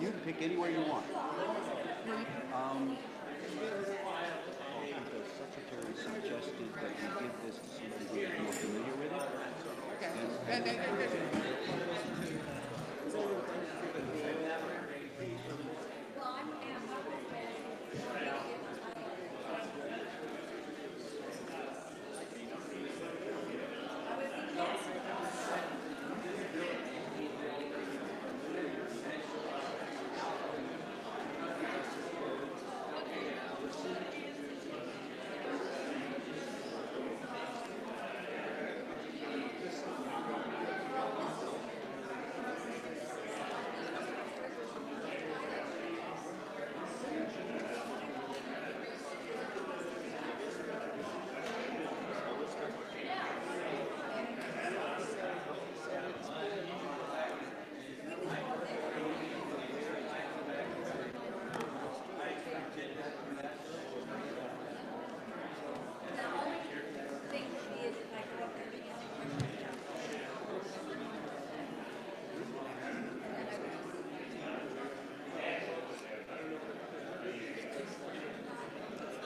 You can pick anywhere you want. The secretary suggested that we give this to somebody who is more familiar with it.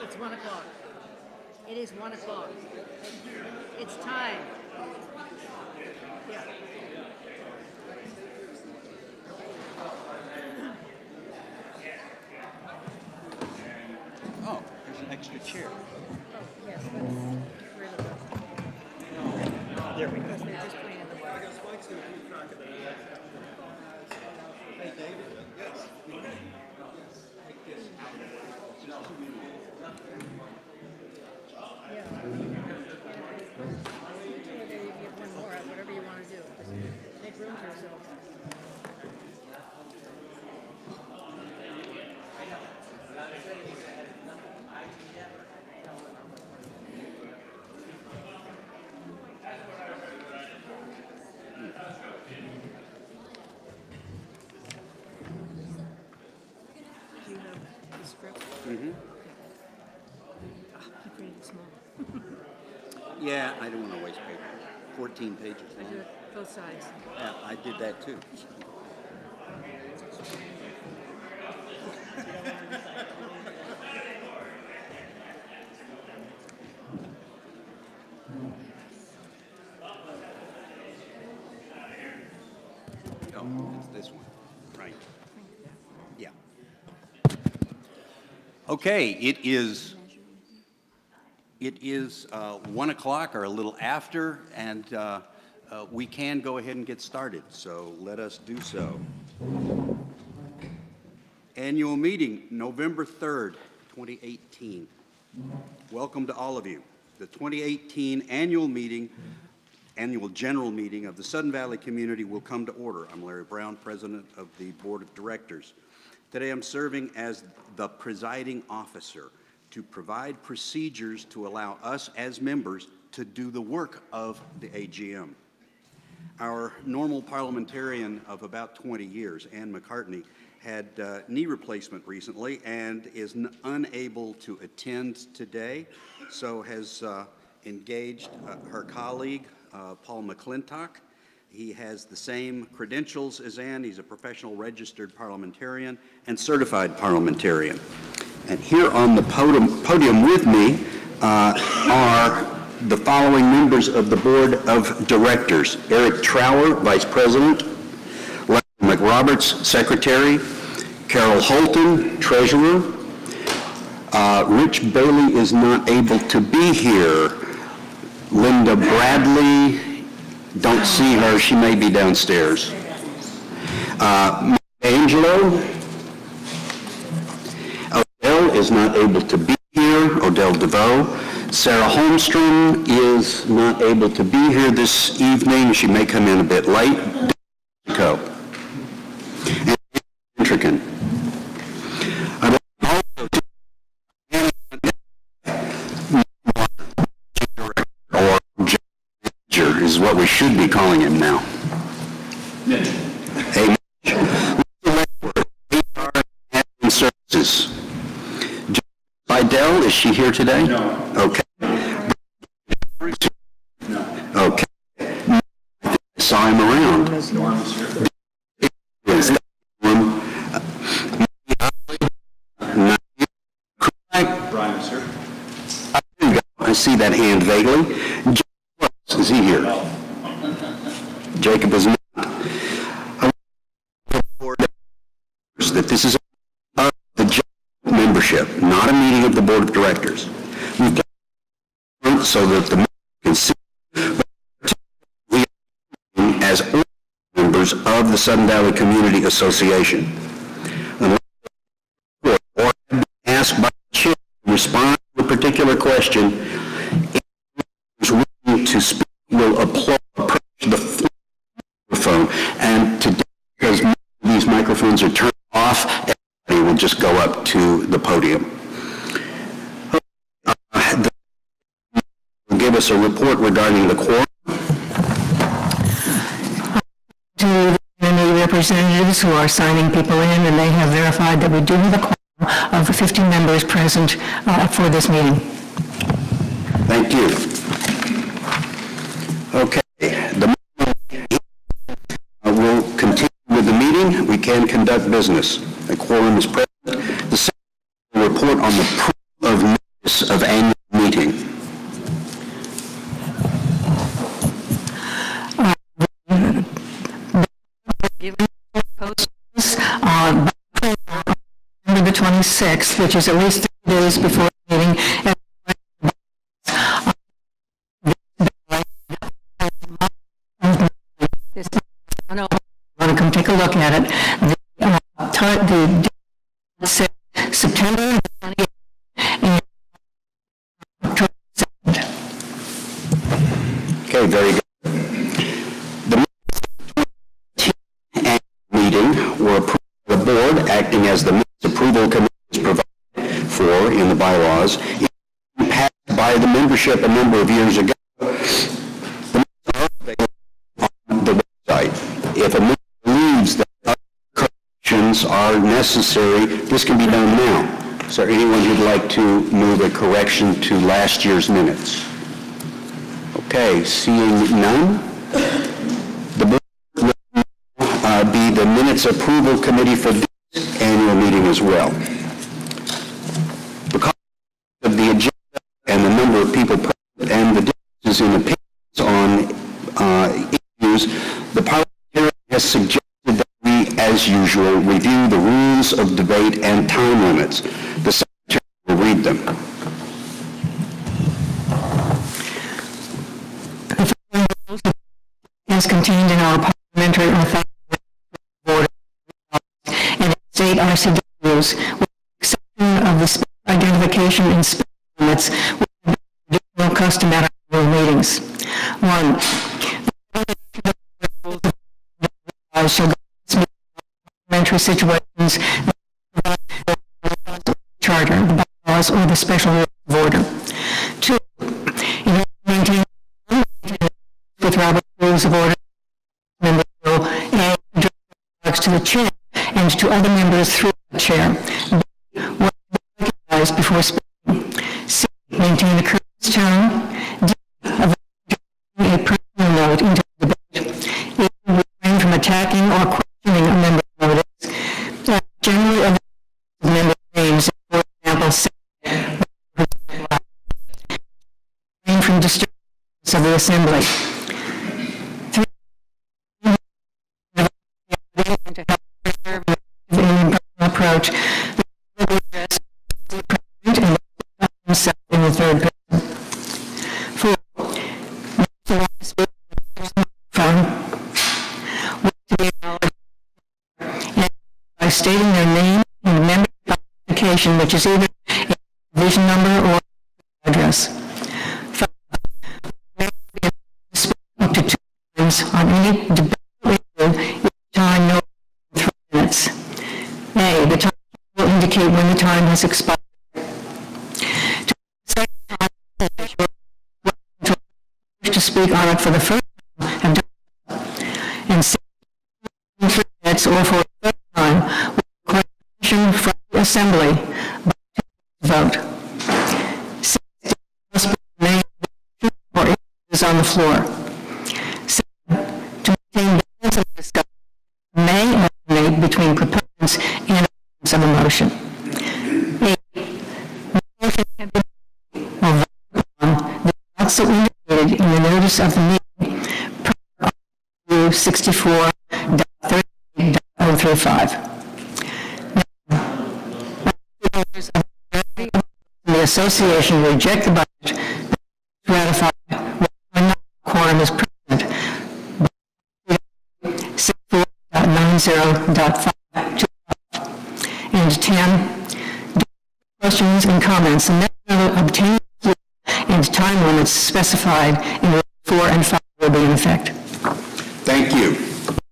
It's 1 o'clock. It is 1 o'clock. It's time. Yeah. Oh, there's an extra chair. Oh, yes, let's get rid of it. There we go. Because they're just playing in the bar. Hey, David. Yes. Take this out. Yeah. Whether you get one more, whatever you want to do. Just make room for yourself. Do you have the script? Mm-hmm. I printed it small. Yeah, I don't want to waste paper. 14 pages I long. do it both sides. Yeah, I did that too. Oh, it's this one, right? Yeah. Okay, it is 1 o'clock or a little after, and we can go ahead and get started, so let us do so. Annual meeting, November 3rd, 2018. Welcome to all of you. The 2018 annual general meeting of the Sudden Valley community will come to order. I'm Larry Brown, President of the Board of Directors. Today I'm serving as the presiding officer to provide procedures to allow us as members to do the work of the AGM. Our normal parliamentarian of about 20 years, Ann McCartney, had knee replacement recently and is unable to attend today, so has engaged her colleague, Paul McClintock. He has the same credentials as Ann. He's a professional registered parliamentarian and certified parliamentarian. And here on the podium with me are the following members of the Board of Directors: Eric Trower, Vice President; Larry McRoberts, Secretary; Carol Holton, Treasurer. Rich Bailey is not able to be here. Linda Bradley, don't see her, she may be downstairs. Angelo. Odell is not able to be here, Odell DeVoe. Sarah Holmstrom is not able to be here this evening. She may come in a bit late. And Intrican. I'd also or manager is what we should be calling him now. A services. Bidell, is she here today? No. Okay. No. Okay. Saw him around. see that hand vaguely. Jacob, is he here? Jacob is not. I want to that this is the general membership, not a meeting of the Board of Directors. We've got so that the members can see as members of the Sudden Valley Community Association. Or asked by the chair to respond to a particular question, is willing to speak will approach the microphone, and today, because these microphones are turned off, everybody will just go up to the podium. Will give us a report regarding the quorum. To the community representatives who are signing people in, and they have verified that we do have a quorum of 50 members present for this meeting. Thank you. Okay, we'll continue with the meeting. We can conduct business. A quorum is present. The second report on the proof of notice of annual meeting. Given posters on November the 26th, which is at least 3 days before the meeting. Want to come take a look at it. The September 20th and October 2nd. Okay, very good. Were approved by the board, acting as the minutes approval committee is provided for in the bylaws, passed by the membership a number of years ago. The minutes are available on the website. If a member believes that other corrections are necessary, this can be done now. Is there anyone who'd like to move a correction to last year's minutes? Okay, seeing none, the board be the minutes approval committee for this annual meeting as well. Because of the agenda and the number of people present and the differences in opinions on issues, the parliamentarian has suggested that we, as usual, review the rules of debate and time limits. The secretary will read them. As contained in our parliamentary board and state RCW rules, with the exception of the identification and spelling limits, which are additional custom at our meetings. 1. The shall go to parliamentary situations charter, the bylaws, or the special rules of order. 2. In maintaining with Robert rules of order, member will A, address to the chair and to other members through the chair. B, what recognized before speaking. C, maintain a courteous tone. D, avoid a personal note into the debate. E, refrain from attacking or questioning a member's motives. Generally avoid member names, for example, say, refrain from disturbance of the assembly. To help preserve an approach, the address the president and himself in the third person. 4. To speak phone to be acknowledged and by stating their name and member identification, which is either a division number or address. 5. Speak up to 2 times on any debate issue. Time no 3 minutes. A, the time will indicate when the time has expired. To speak on it for the first time have done, and 3 minutes or for the third time with question from the assembly by vote. 6, must be named or is on the floor. 7, to maintain balance of discussion may alternate between proponents and opponents of a motion. 8, the motion can be or voted on also indicated in the notice of the meeting per RU 64.38.035. The association reject the budget ratified when quorum is present. 64.90.5 and 10. Questions and comments and obtain and time limits specified in Rules 4 and 5 will be in effect. Thank you.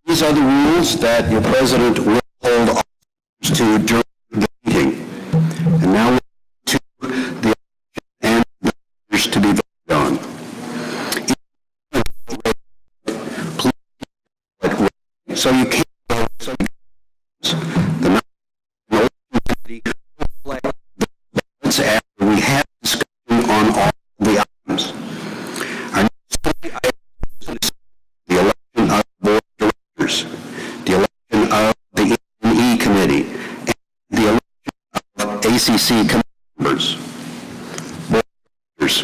These are the rules that your president will hold officers to during the meeting. And now to the and matters to be voted on. Please, so you can't vote. So the committee after we have discussion on all the items. Our next item is the election of the board of directors, the election of the E committee, and the election of ACC committee members. Board of directors.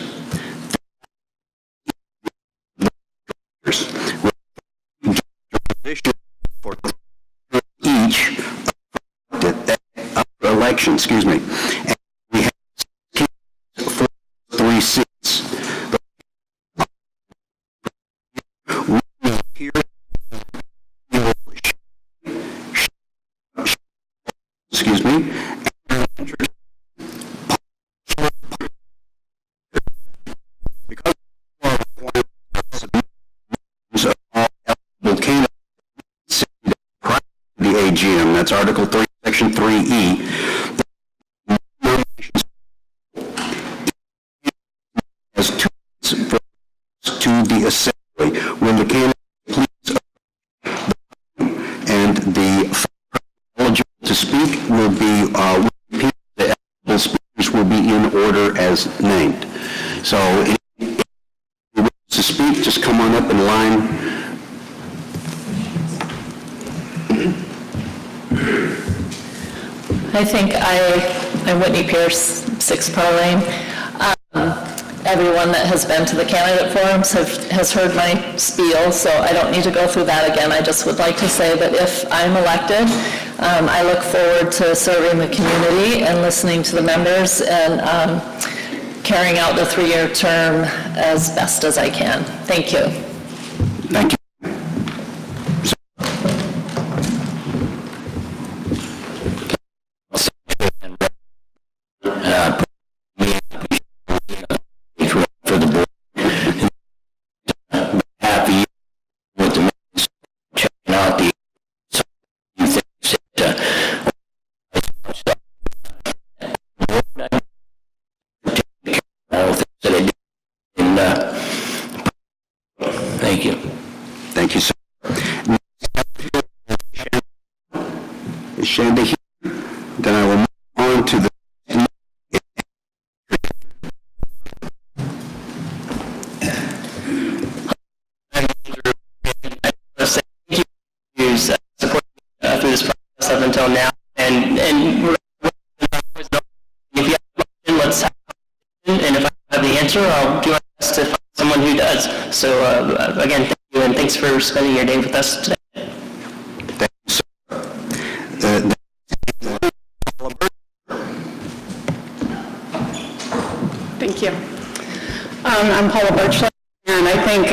For each election, excuse me. And we have 3 seats. Here, excuse me. Because of all eligible candidates prior to the AGM, that's Article 3, Section 3E. As to the assembly, when the candidate please and the eligible to speak will be the eligible speakers will be in order as named. So if you wish to speak, just come on up in line. I think I'm Whitney Pierce, 6 Pearl Lane. Everyone that has been to the candidate forums has heard my spiel, so I don't need to go through that again. I just would like to say that if I'm elected, I look forward to serving the community and listening to the members and carrying out the 3-year term as best as I can. Thank you. Thank you. Thank you. Thank you, sir. Is Shanda here? Then I will move on to the support through this process up until now, and we're if you have a question, let's have a question, and if I have the answer, I'll do my best to find someone who does. So again, thank you, and thanks for spending your day with us today. Thank you, sir. Thank you. I'm Paula Birchland, and I think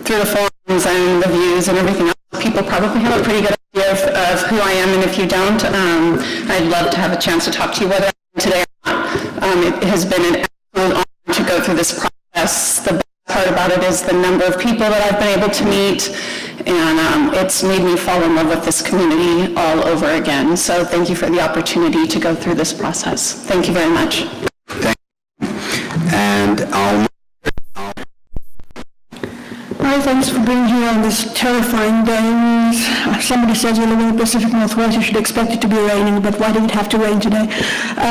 through the forums and the views and everything else, people probably have a pretty good idea of who I am, and if you don't, I'd love to have a chance to talk to you whether I'm today or not. It has been an absolute honor to go through this process. The best part about it is the number of people that I've been able to meet, and it's made me fall in love with this community all over again. So thank you for the opportunity to go through this process. Thank you very much. Thank you. And Hi, thanks for being here on this terrifying day. Somebody says you live in the Pacific Northwest, you should expect it to be raining, but why did it have to rain today? I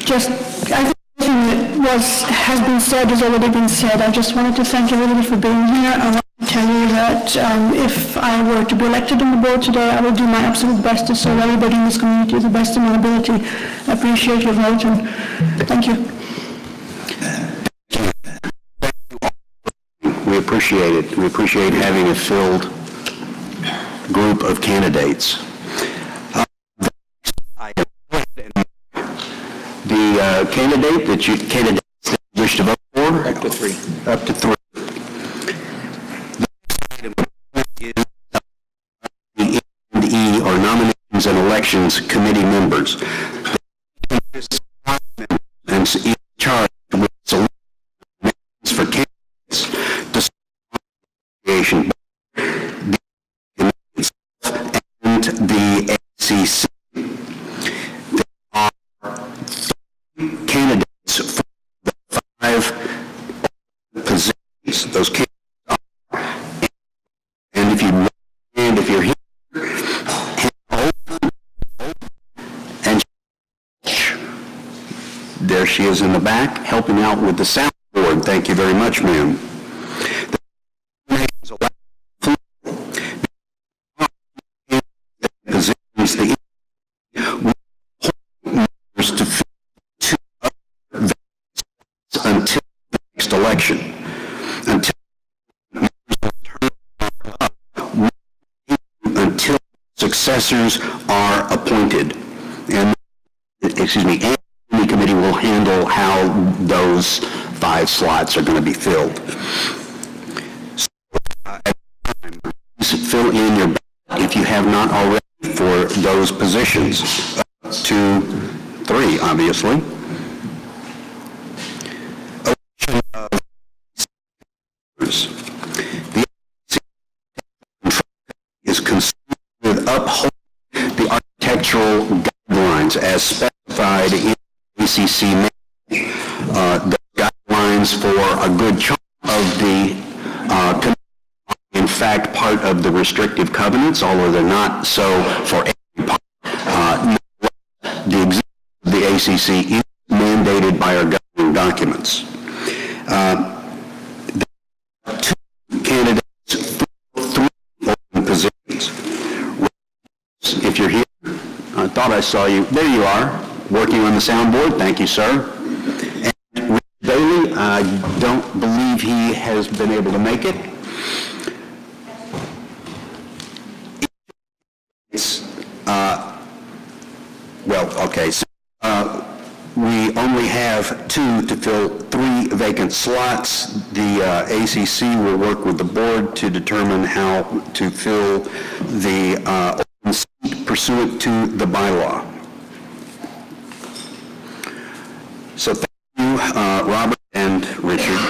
think everything that has been said has already been said. I just wanted to thank everybody for being here. I want to tell you that if I were to be elected on the board today, I will do my absolute best to serve everybody in this community to the best of my ability. I appreciate your vote, and thank you. appreciate it. We appreciate having a filled group of candidates. The candidates that you wish to vote for? Up to three. Up to three. The next item is the E, or Nominations and Elections Committee members. And is charged with selecting for candidates to association and the ACC. There are 3 candidates for the 5 positions. Those candidates are, and if you're here, and there she is in the back, helping out with the soundboard. Thank you very much, ma'am. Positions the members to fill 2 other vacancies until the next election. Until members turn up, until successors are appointed. And the committee will handle how those 5 slots are going to be filled. So, at the time, please fill in your ballot if you have not already for those positions. 2, 3, obviously. Election of the is concerned with upholding the architectural guidelines as specified in ACC manual. The guidelines for a good chunk of the in fact part of the restrictive covenants, although they're not so for every part. The ACC is mandated by our governing documents. There are 2 candidates for 3 open positions. If you're here, I thought I saw you. There you are, working on the soundboard. Thank you, sir. And Rick Bailey, I don't believe he has been able to make it. Well, okay, so we only have 2 to fill 3 vacant slots. The ACC will work with the board to determine how to fill the open seat pursuant to the bylaw. So thank you, Robert and Richard,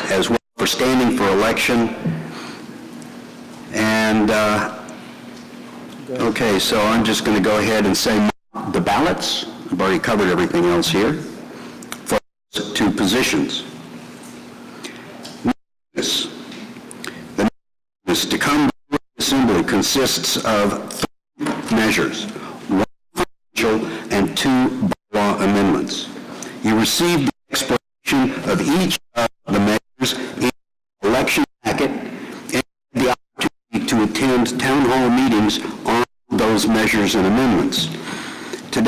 as well for standing for election. And okay, so I'm just going to go ahead and say the ballots. I've already covered everything else here for 2 positions. The notice to come to the Assembly consists of 3 measures, 1 financial and 2 bylaw amendments. You received the explanation of each of the measures in the election packet and the opportunity to attend town hall meetings on those measures and amendments. Today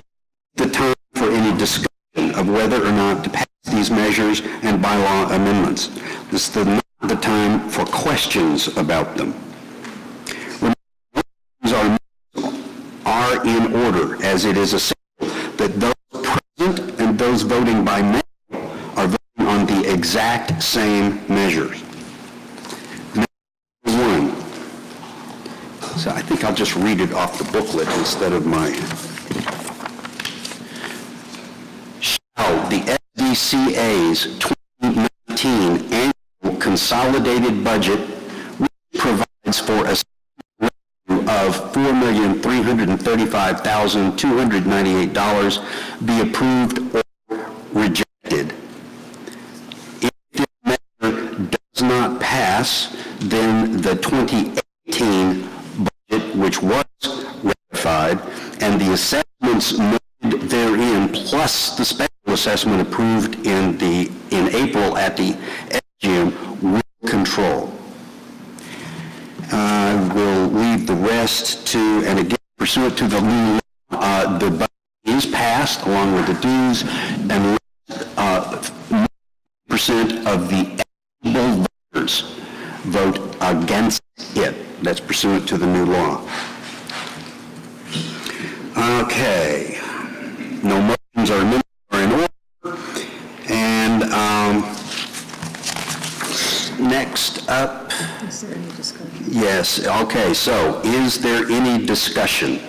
is the time for any discussion of whether or not to pass these measures and bylaw amendments. This is not the time for questions about them. Remember, are in order, as it is essential that those present and those voting by mail are voting on the exact same measures. Measure 1. So I think I'll just read it off the booklet instead of my... Shall the SDCA's 2019 annual consolidated budget, which provides for a revenue of $4,335,298, be approved or rejected? If this measure does not pass, then the 2018 budget, which was ratified, and the assessments made therein, plus the special assessment approved in April at the SGM, will control. I will leave the rest to, and again, pursuant to the new law, the budget is passed along with the dues, and 90% of the eligible voters vote against it. That's pursuant to the new law. Okay. No motions or amendments are in order. And next up. Is there any discussion? Yes, okay, so is there any discussion?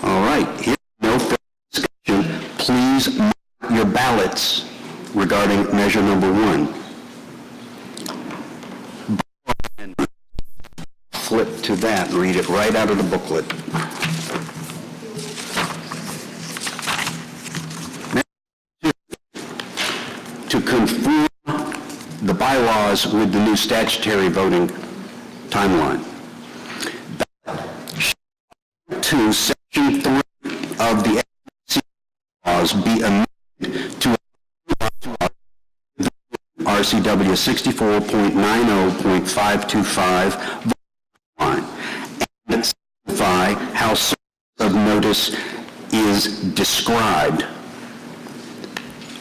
All right, here's no further discussion. Please mark your ballots regarding measure number 1. Flip to that and read it right out of the booklet. To conform the bylaws with the new statutory voting timeline. To Section 3 of the SEC laws be amended to RCW 64.90.525 line and specify how service of notice is described.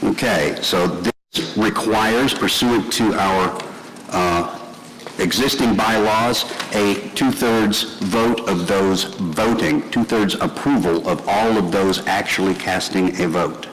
Okay, so this requires, pursuant to our existing bylaws, a 2/3 vote of those voting, 2/3 approval of all of those actually casting a vote.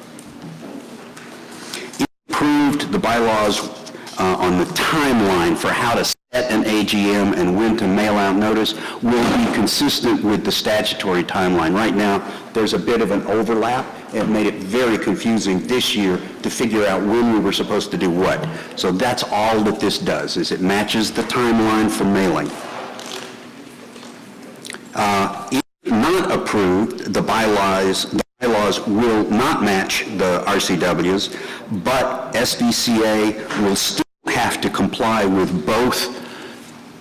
If approved, the bylaws on the timeline for how to set an AGM and when to mail out notice will be consistent with the statutory timeline. Right now, there's a bit of an overlap. It made it very confusing this year to figure out when we were supposed to do what. So that's all that this does, is it matches the timeline for mailing. If not approved, the bylaws will not match the RCWs, but SDCA will still have to comply with both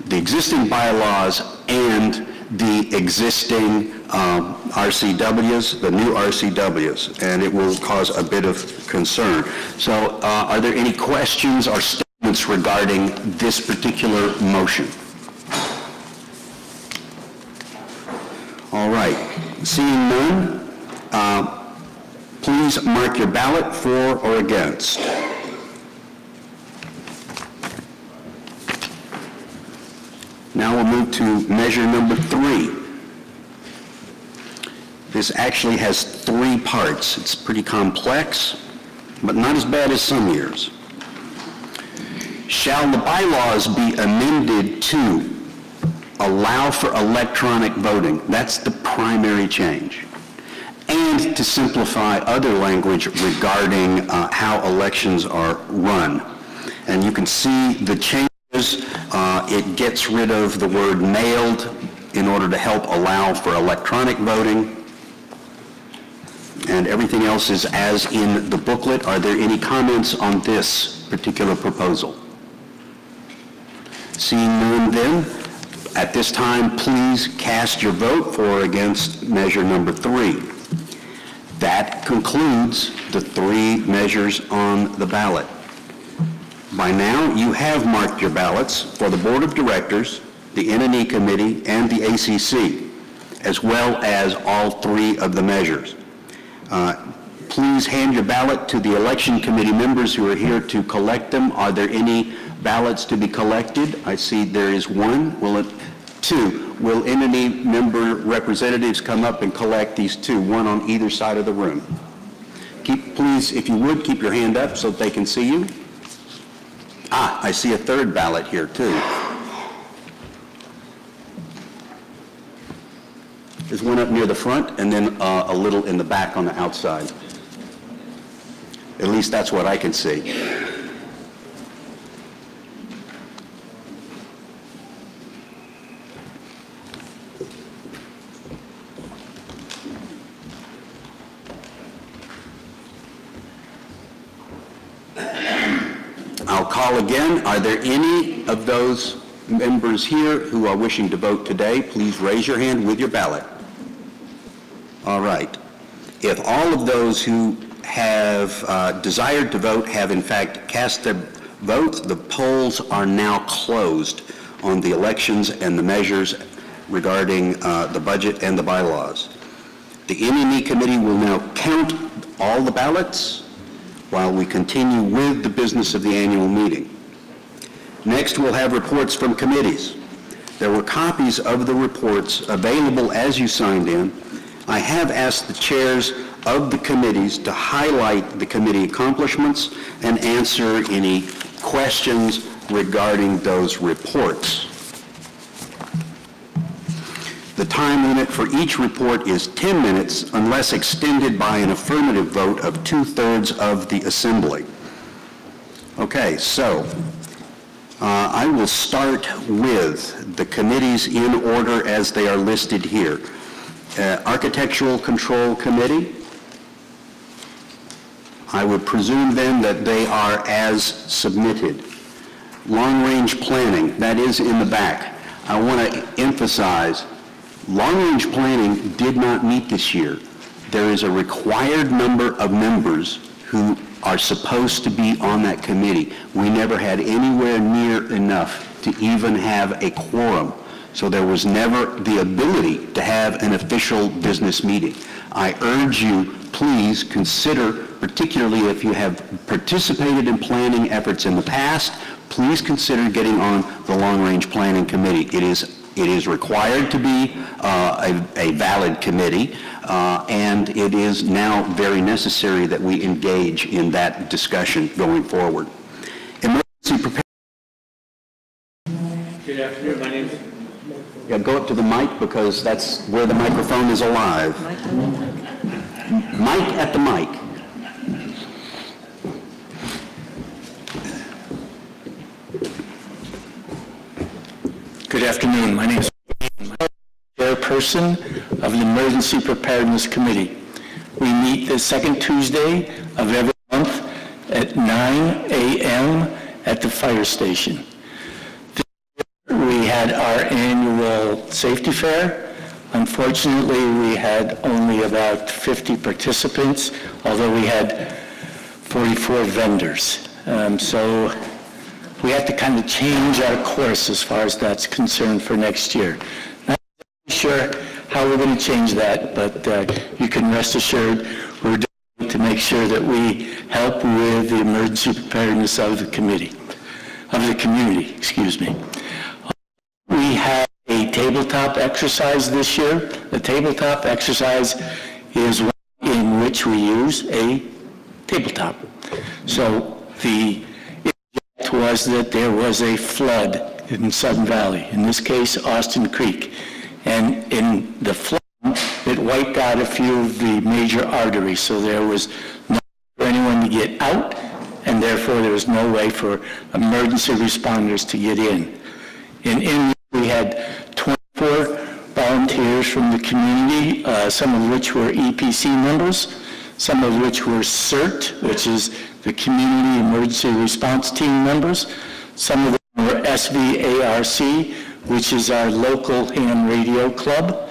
the existing bylaws and the existing RCWs, the new RCWs, and it will cause a bit of concern. So are there any questions or statements regarding this particular motion? All right, seeing none, please mark your ballot for or against. Now we'll move to measure number 3. This actually has 3 parts. It's pretty complex, but not as bad as some years. Shall the bylaws be amended to allow for electronic voting? That's the primary change. And to simplify other language regarding how elections are run. And you can see the changes. It gets rid of the word mailed in order to help allow for electronic voting. And everything else is as in the booklet. Are there any comments on this particular proposal? Seeing none then, at this time, please cast your vote for or against measure number 3. That concludes the 3 measures on the ballot. By now, you have marked your ballots for the Board of Directors, the N&E Committee, and the ACC, as well as all 3 of the measures. Please hand your ballot to the election committee members who are here to collect them. Are there any ballots to be collected? I see there is 1. 2. Will N&E member representatives come up and collect these 2, 1 on either side of the room? Please, if you would, keep your hand up so that they can see you. I see a 3rd ballot here, too. There's one up near the front and then a little in the back on the outside. At least that's what I can see. I'll call again. Are there any of those members here who are wishing to vote today? Please raise your hand with your ballot. All right. If all of those who have desired to vote have in fact cast their votes, the polls are now closed on the elections and the measures regarding the budget and the bylaws. The N&E Committee will now count all the ballots. while we continue with the business of the annual meeting. Next, we'll have reports from committees. There were copies of the reports available as you signed in. I have asked the chairs of the committees to highlight the committee accomplishments and answer any questions regarding those reports. The time limit for each report is 10 minutes unless extended by an affirmative vote of 2/3 of the assembly. Okay, so I will start with the committees in order as they are listed here. Architectural Control Committee. I would presume then that they are as submitted. Long-range planning, that is in the back. I want to emphasize, long-range planning did not meet this year. There is a required number of members who are supposed to be on that committee. We never had anywhere near enough to even have a quorum. So there was never the ability to have an official business meeting. I urge you, please consider, particularly if you have participated in planning efforts in the past, please consider getting on the Long-Range Planning Committee. It is required to be a valid committee, and it is now very necessary that we engage in that discussion going forward. Emergency preparedness. Good afternoon. My name is... Yeah, go up to the mic because that's where the microphone is alive. Mic at the mic. Good afternoon. My name is Chairperson of the Emergency Preparedness Committee. We meet the second Tuesday of every month at 9 a.m. at the fire station. We had our annual safety fair. Unfortunately, we had only about 50 participants, although we had 44 vendors. So we have to kind of change our course as far as that's concerned for next year. Not sure how we're going to change that, but you can rest assured we're doing to make sure that we help with the emergency preparedness of the community, excuse me. We had a tabletop exercise this year. The tabletop exercise is one in which we use a tabletop. So the issue was that there was a flood in Sudden Valley, in this case Austin Creek, and in the flood it wiped out a few of the major arteries, so there was no way for anyone to get out, and therefore there was no way for emergency responders to get in. We had 24 volunteers from the community, some of which were EPC members, some of which were CERT, which is the Community Emergency Response Team members, some of them were SVARC, which is our local ham radio club,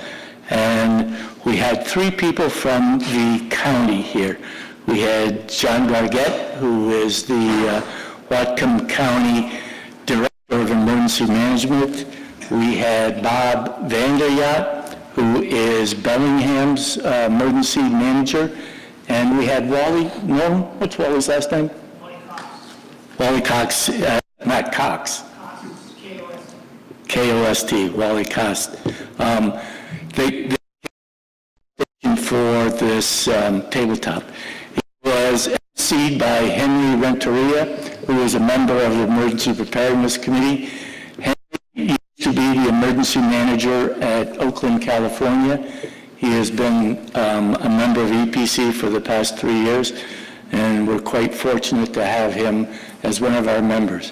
and we had 3 people from the county here. We had John Gargett, who is the Whatcom County Director of Emergency Management. We had Bob Vanderyacht, who is Bellingham's emergency manager, and we had Wally, what's Wally's last name? Wally Cox, not Cox. K-O-S-T, Wally Cox. They for this tabletop. It was emceed by Henry Renteria, who is a member of the Emergency Preparedness Committee. To be the emergency manager at Oakland, California. He has been a member of EPC for the past 3 years, and we're quite fortunate to have him as one of our members.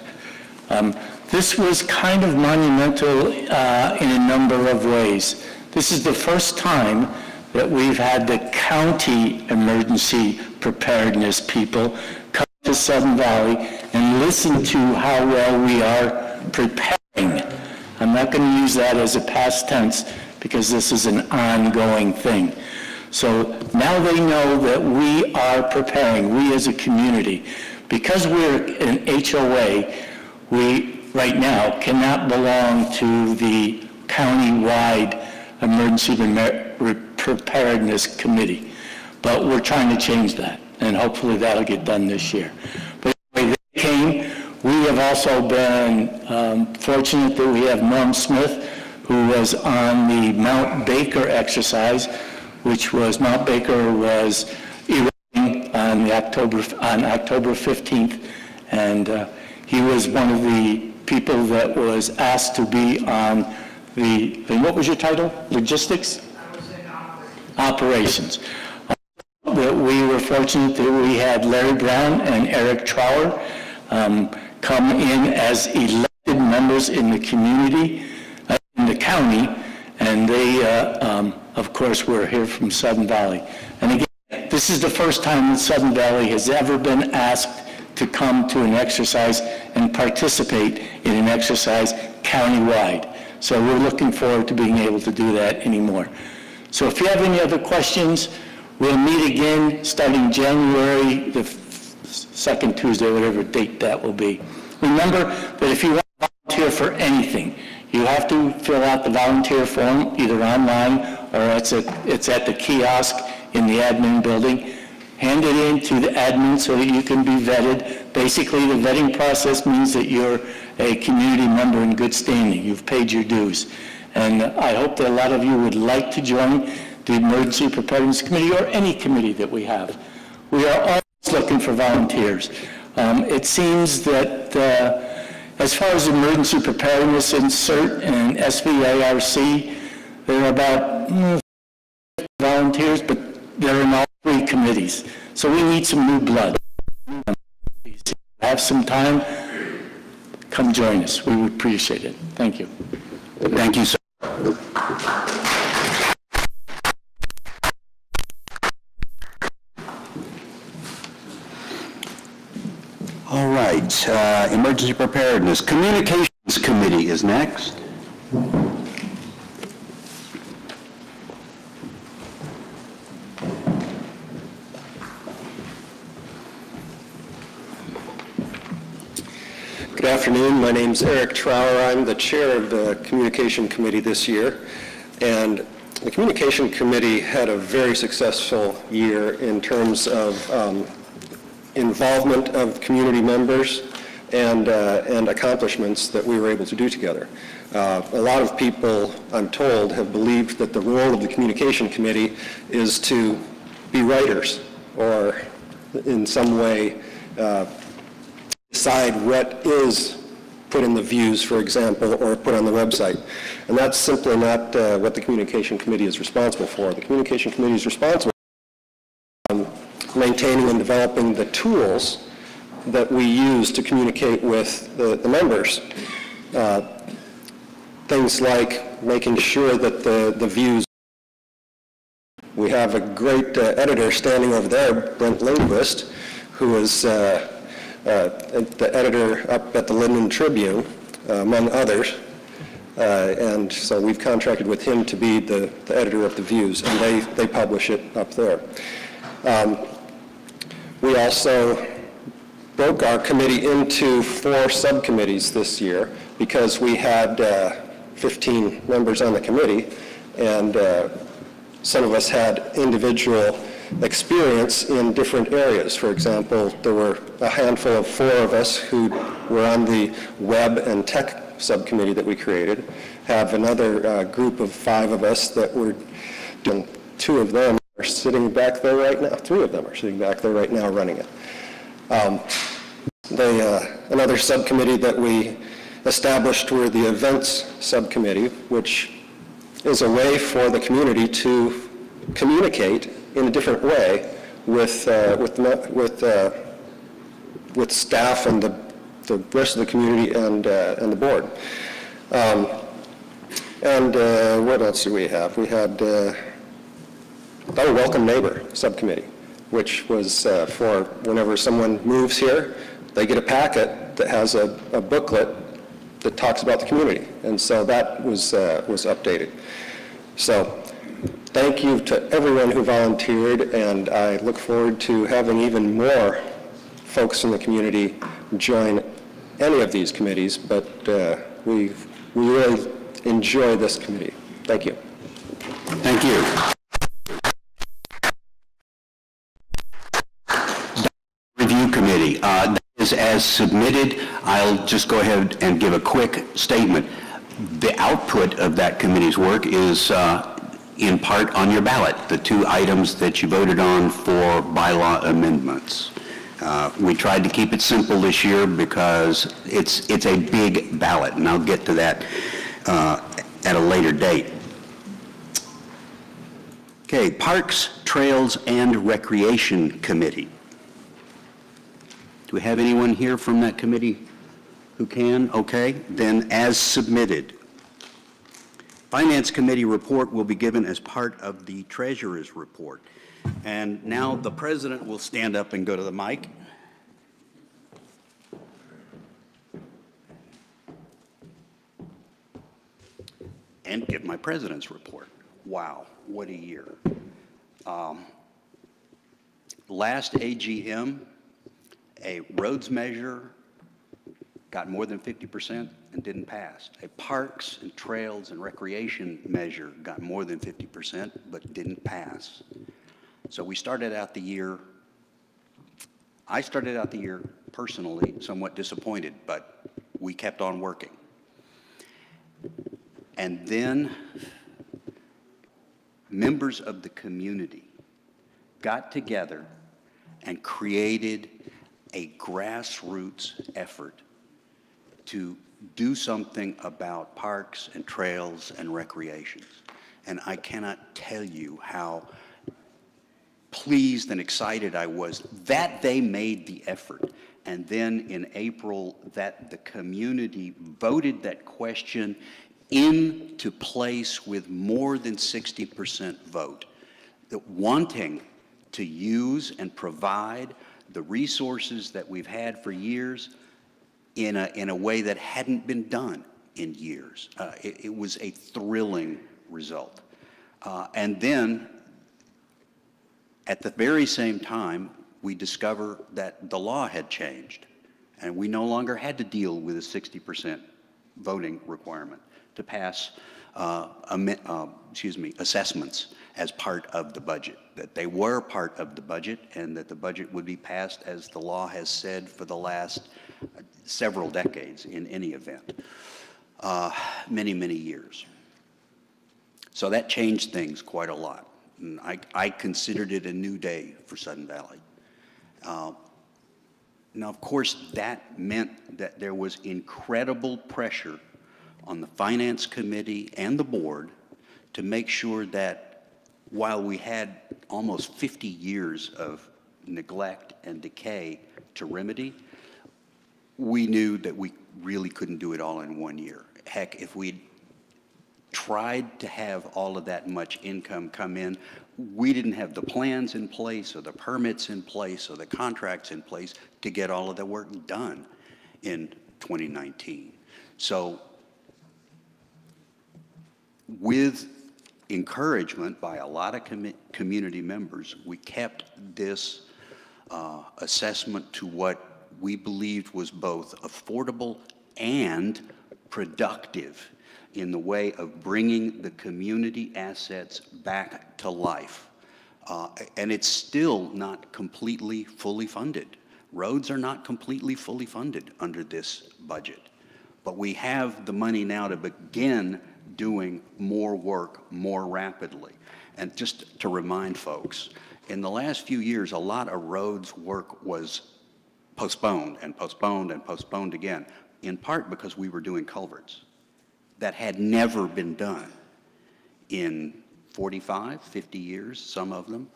This was kind of monumental in a number of ways. This is the first time that we've had the county emergency preparedness people come to Sudden Valley and listen to how well we are preparing. I'm not going to use that as a past tense because this is an ongoing thing. So now they know that we are preparing, we as a community. Because we're an HOA, we right now cannot belong to the county-wide emergency preparedness committee. But we're trying to change that. and hopefully that'll get done this year. But anyway, they came. We have also been fortunate that we have Norm Smith, who was on the Mount Baker exercise, which was, Mount Baker was erupting on October 15th, and he was one of the people that was asked to be on the, and what was your title? Logistics? I was in operations. That we were fortunate that we had Larry Brown and Eric Trower come in as elected members in the community, in the county, and they, of course, were here from Sudden Valley. And again, this is the first time that Sudden Valley has ever been asked to come to an exercise and participate in an exercise countywide. So we're looking forward to being able to do that anymore. So if you have any other questions, we'll meet again starting January the second Tuesday, whatever date that will be. Remember that if you want to volunteer for anything, you have to fill out the volunteer form either online or it's at the kiosk in the admin building. Hand it in to the admin so that you can be vetted. Basically, the vetting process means that you're a community member in good standing. You've paid your dues. And I hope that a lot of you would like to join the Emergency Preparedness Committee or any committee that we have. We are always looking for volunteers. It seems that as far as emergency preparedness in CERT and SVARC, there are about volunteers, but they're in all three committees. So we need some new blood. Have some time, come join us. We would appreciate it. Thank you. Thank you, sir. All right, Emergency Preparedness. Communications Committee is next. Good afternoon. My name's Eric Trower. I'm the chair of the Communication Committee this year. And the Communication Committee had a very successful year in terms of involvement of community members and accomplishments that we were able to do together. A lot of people, I'm told, have believed that the role of the Communication Committee is to be writers or in some way decide what is put in the views, for example, or put on the website. And that's simply not what the Communication Committee is responsible for. The Communication Committee is responsible for maintaining and developing the tools that we use to communicate with the members. Things like making sure that the views. We have a great editor standing over there, Brent Lindquist, who is the editor up at the Linden Tribune, among others. And so we've contracted with him to be the editor of the views, and they publish it up there. We also broke our committee into 4 subcommittees this year because we had 15 members on the committee, and some of us had individual experience in different areas. For example, there were a handful of 4 of us who were on the web and tech subcommittee that we created, have another group of 5 of us that were doing. 2 of them are sitting back there right now. 3 of them are sitting back there right now running it. Another subcommittee that we established were the events subcommittee, which is a way for the community to communicate in a different way with staff and the rest of the community and the board. What else do we have? We had our Welcome Neighbor subcommittee, which was for whenever someone moves here, they get a packet that has a booklet that talks about the community, and so that was updated. So thank you to everyone who volunteered, and I look forward to having even more folks in the community join any of these committees, but we really enjoy this committee. Thank you. Thank you. is as submitted. I'll just go ahead and give a quick statement. The output of that committee's work is in part on your ballot, the two items that you voted on for bylaw amendments. We tried to keep it simple this year because it's a big ballot, and I'll get to that at a later date. Okay, Parks, Trails, and Recreation Committee. Do we have anyone here from that committee who can? Okay, then as submitted. Finance Committee report will be given as part of the Treasurer's report. And now the President will stand up and go to the mic. And give my President's report. Wow, what a year. Last AGM, a roads measure got more than 50% and didn't pass. A parks and trails and recreation measure got more than 50% but didn't pass. So we started out the year, I started out the year personally somewhat disappointed, but we kept on working. And then members of the community got together and created a grassroots effort to do something about parks and trails and recreations. And I cannot tell you how pleased and excited I was that they made the effort. And then in April, that the community voted that question into place with more than 60% vote, that wanting to use and provide the resources that we've had for years in a way that hadn't been done in years. It was a thrilling result. And then, at the very same time, we discover that the law had changed, and we no longer had to deal with a 60% voting requirement to pass assessments as part of the budget, that they were part of the budget and that the budget would be passed as the law has said for the last several decades in any event, many, many years. So that changed things quite a lot. And I considered it a new day for Sudden Valley. Now, of course, that meant that there was incredible pressure on the Finance Committee and the board to make sure that while we had almost 50 years of neglect and decay to remedy, we knew that we really couldn't do it all in 1 year. Heck, if we'd tried to have all of that much income come in, we didn't have the plans in place or the permits in place or the contracts in place to get all of the work done in 2019. So with encouragement by a lot of community members, we kept this assessment to what we believed was both affordable and productive in the way of bringing the community assets back to life. And it's still not completely fully funded. Roads are not completely fully funded under this budget. But we have the money now to begin doing more work more rapidly. And just to remind folks, in the last few years, a lot of roads work was postponed and postponed and postponed again, in part because we were doing culverts that had never been done in 45, 50 years, some of them.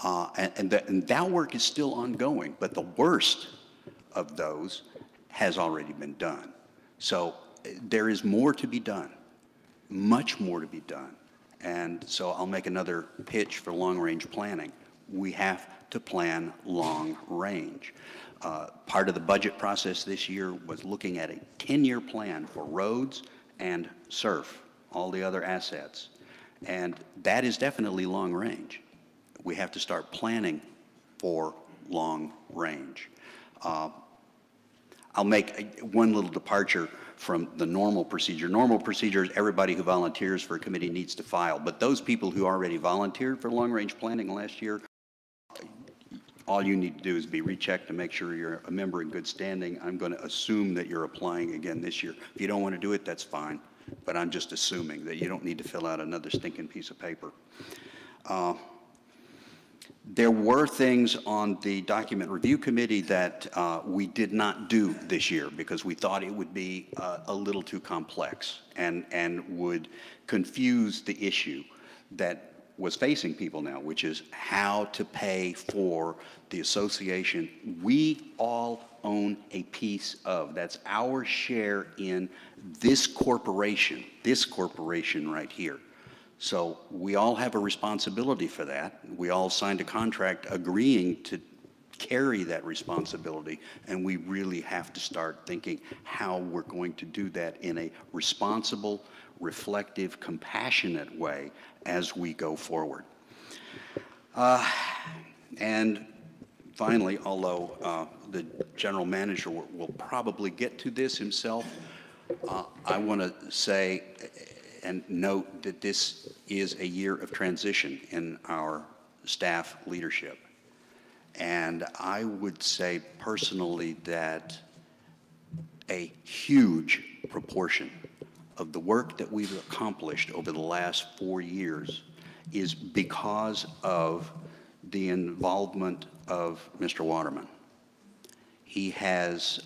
And that work is still ongoing, but the worst of those has already been done. So there is more to be done, much more to be done. And so I'll make another pitch for long-range planning. We have to plan long-range. Part of the budget process this year was looking at a 10-year plan for roads and SURF, all the other assets. And that is definitely long-range. We have to start planning for long-range. I'll make one little departure from the normal procedure. Normal procedure is everybody who volunteers for a committee needs to file, but those people who already volunteered for long-range planning last year, all you need to do is be rechecked to make sure you're a member in good standing. I'm going to assume that you're applying again this year. If you don't want to do it, that's fine, but I'm just assuming that you don't need to fill out another stinking piece of paper. There were things on the document review committee that we did not do this year because we thought it would be a little too complex and would confuse the issue that was facing people now, which is how to pay for the association we all own a piece of. That's our share in this corporation right here. So we all have a responsibility for that. We all signed a contract agreeing to carry that responsibility, and we really have to start thinking how we're going to do that in a responsible, reflective, compassionate way as we go forward. And finally, although the general manager will probably get to this himself, I want to say and note that this is a year of transition in our staff leadership. And I would say personally that a huge proportion of the work that we've accomplished over the last 4 years is because of the involvement of Mr. Waterman. He has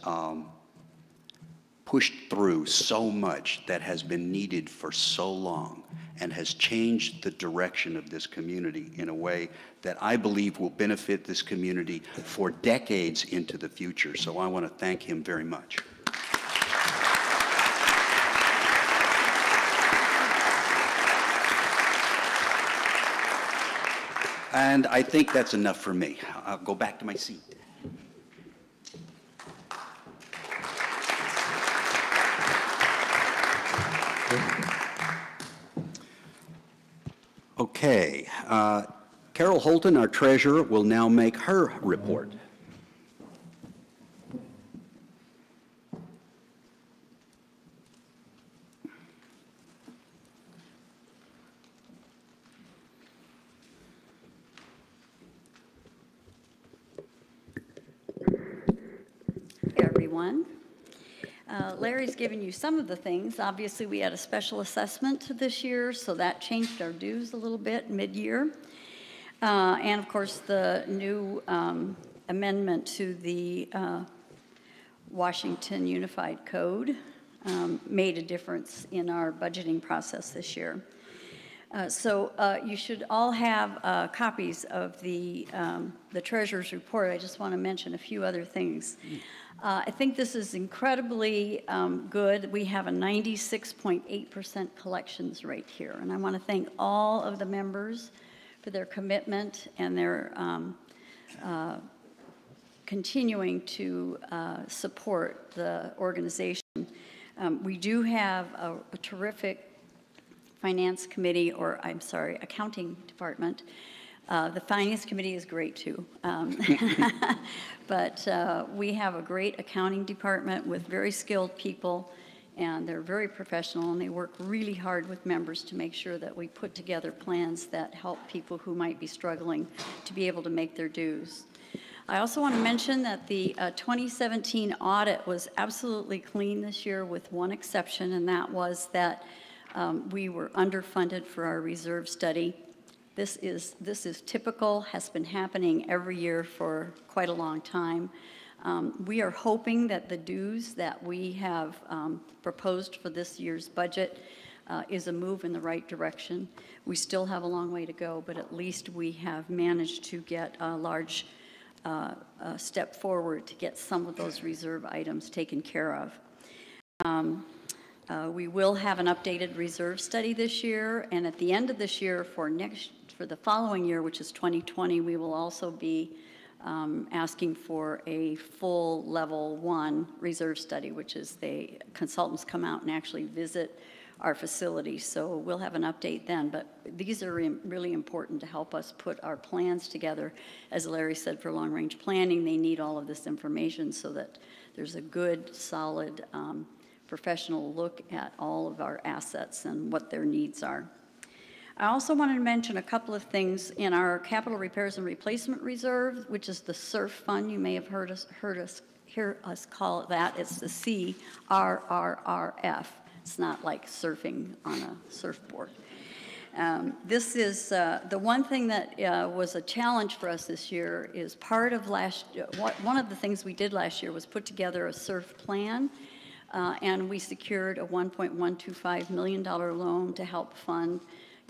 pushed through so much that has been needed for so long and has changed the direction of this community in a way that I believe will benefit this community for decades into the future. So I want to thank him very much. And I think that's enough for me. I'll go back to my seat. Okay, Carol Holton, our treasurer, will now make her report. Hey, everyone. Larry's given you some of the things. Obviously, we had a special assessment this year, so that changed our dues a little bit mid-year. And of course, the new amendment to the Washington Unified Code made a difference in our budgeting process this year. So you should all have copies of the treasurer's report. I just want to mention a few other things. I think this is incredibly good. We have a 96.8% collections rate here, and I want to thank all of the members for their commitment and their continuing to support the organization. We do have a terrific finance committee, or I'm sorry, accounting department. The finance committee is great too. But we have a great accounting department with very skilled people, and they're very professional, and they work really hard with members to make sure that we put together plans that help people who might be struggling to be able to make their dues. I also want to mention that the 2017 audit was absolutely clean this year with one exception, and that was that we were underfunded for our reserve study. This is typical, has been happening every year for quite a long time. We are hoping that the dues that we have proposed for this year's budget is a move in the right direction. We still have a long way to go, but at least we have managed to get a large step forward to get some of those reserve items taken care of. We will have an updated reserve study this year, and at the end of this year for the following year, which is 2020, we will also be asking for a full level 1 reserve study, which is the consultants come out and actually visit our facility. So we'll have an update then, but these are really important to help us put our plans together. As Larry said, for long-range planning, they need all of this information so that there's a good, solid, professional look at all of our assets and what their needs are. I also wanted to mention a couple of things in our Capital Repairs and Replacement Reserve, which is the SURF fund. You may have heard us call it that. It's the CRRRF. It's not like surfing on a surfboard. This is the one thing that was a challenge for us this year is part of one of the things we did last year was put together a SURF plan, and we secured a $1.125 million loan to help fund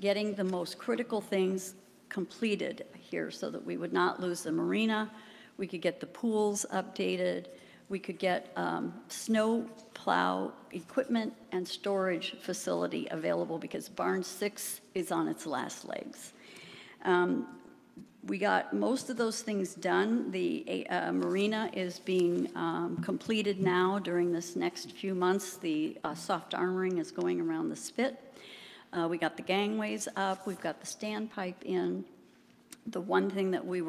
getting the most critical things completed here so that we would not lose the marina, we could get the pools updated, we could get snow plow equipment and storage facility available because Barn 6 is on its last legs. We got most of those things done. The marina is being completed now during this next few months. The soft armoring is going around the spit. We got the gangways up. We've got the standpipe in. The one thing that we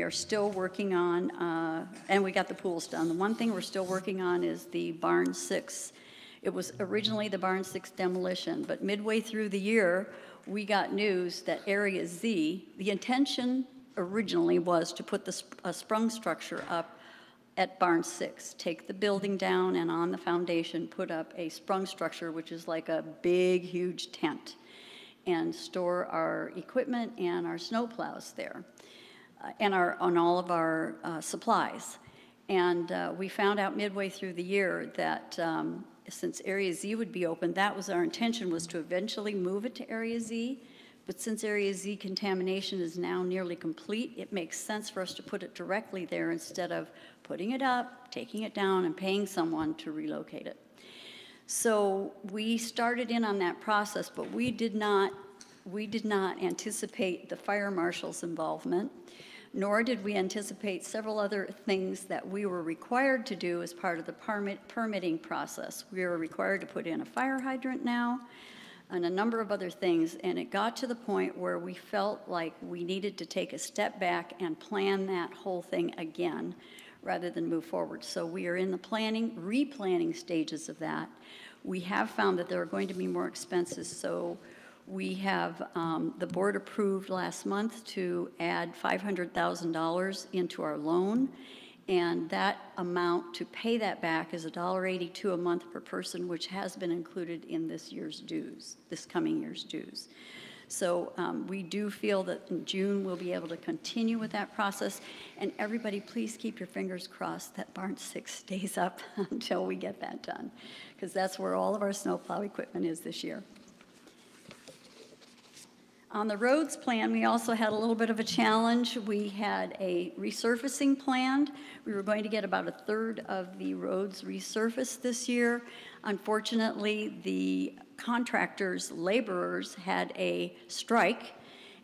are still working on, and we got the pools done. The one thing we're still working on is the Barn 6. It was originally the Barn 6 demolition, but midway through the year, we got news that Area Z, the intention originally was to put a sprung structure up at Barn 6, take the building down and on the foundation put up a sprung structure, which is like a big, huge tent, and store our equipment and our snow plows there, and on all of our supplies. And we found out midway through the year that since Area Z would be open, that was our intention, was to eventually move it to Area Z. But since Area Z contamination is now nearly complete, it makes sense for us to put it directly there instead of putting it up, taking it down, and paying someone to relocate it. So we started in on that process, but we did not anticipate the fire marshal's involvement, nor did we anticipate several other things that we were required to do as part of the permitting process. We were required to put in a fire hydrant now, and a number of other things, and it got to the point where we felt like we needed to take a step back and plan that whole thing again rather than move forward. So we are in the replanning stages of that. We have found that there are going to be more expenses, so we have, the board approved last month to add $500,000 into our loan, and that amount to pay that back is $1.82 a month per person, which has been included in this coming year's dues. So we do feel that in June we'll be able to continue with that process, and everybody please keep your fingers crossed that Barn 6 stays up until we get that done, because that's where all of our snowplow equipment is this year. On the roads plan, we also had a little bit of a challenge. We had a resurfacing planned. We were going to get about a third of the roads resurfaced this year. Unfortunately, the contractors, laborers had a strike,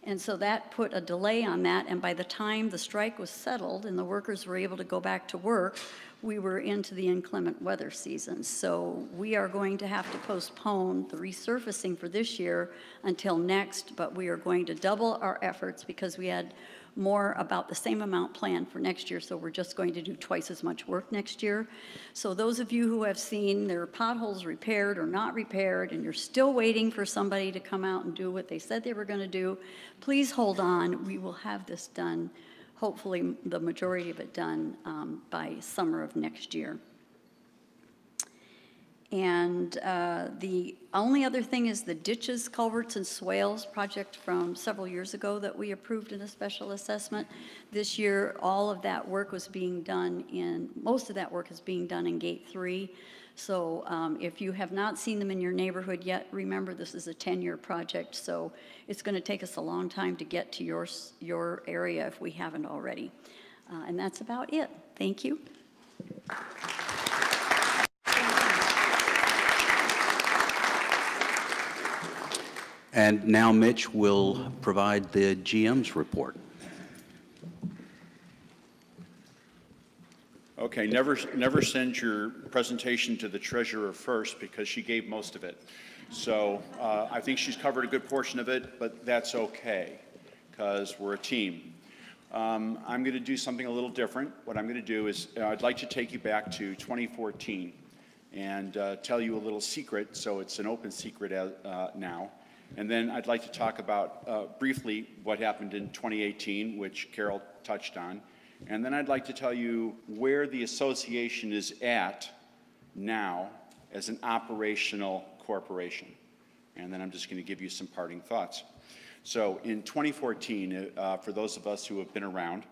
and so that put a delay on that, and by the time the strike was settled and the workers were able to go back to work, we were into the inclement weather season. So we are going to have to postpone the resurfacing for this year until next, but we are going to double our efforts because we had about the same amount planned for next year, so we're just going to do twice as much work next year. So those of you who have seen their potholes repaired or not repaired, and you're still waiting for somebody to come out and do what they said they were going to do, please hold on. We will have this done, hopefully the majority of it done by summer of next year. And the only other thing is the ditches, culverts, and swales project from several years ago that we approved in a special assessment. This year, all of that work was being done most of that work is being done in Gate 3. So if you have not seen them in your neighborhood yet, remember this is a 10-year project, so it's going to take us a long time to get to your area if we haven't already. And that's about it. Thank you. And now Mitch will provide the GM's report. Okay, never send your presentation to the treasurer first because she gave most of it. So I think she's covered a good portion of it, but that's okay because we're a team. I'm going to do something a little different. What I'm going to do is I'd like to take you back to 2014 and tell you a little secret, so it's an open secret now. And then I'd like to talk about briefly what happened in 2018, which Carol touched on. And then I'd like to tell you where the association is at now as an operational corporation. And then I'm just going to give you some parting thoughts. So in 2014, for those of us who have been around,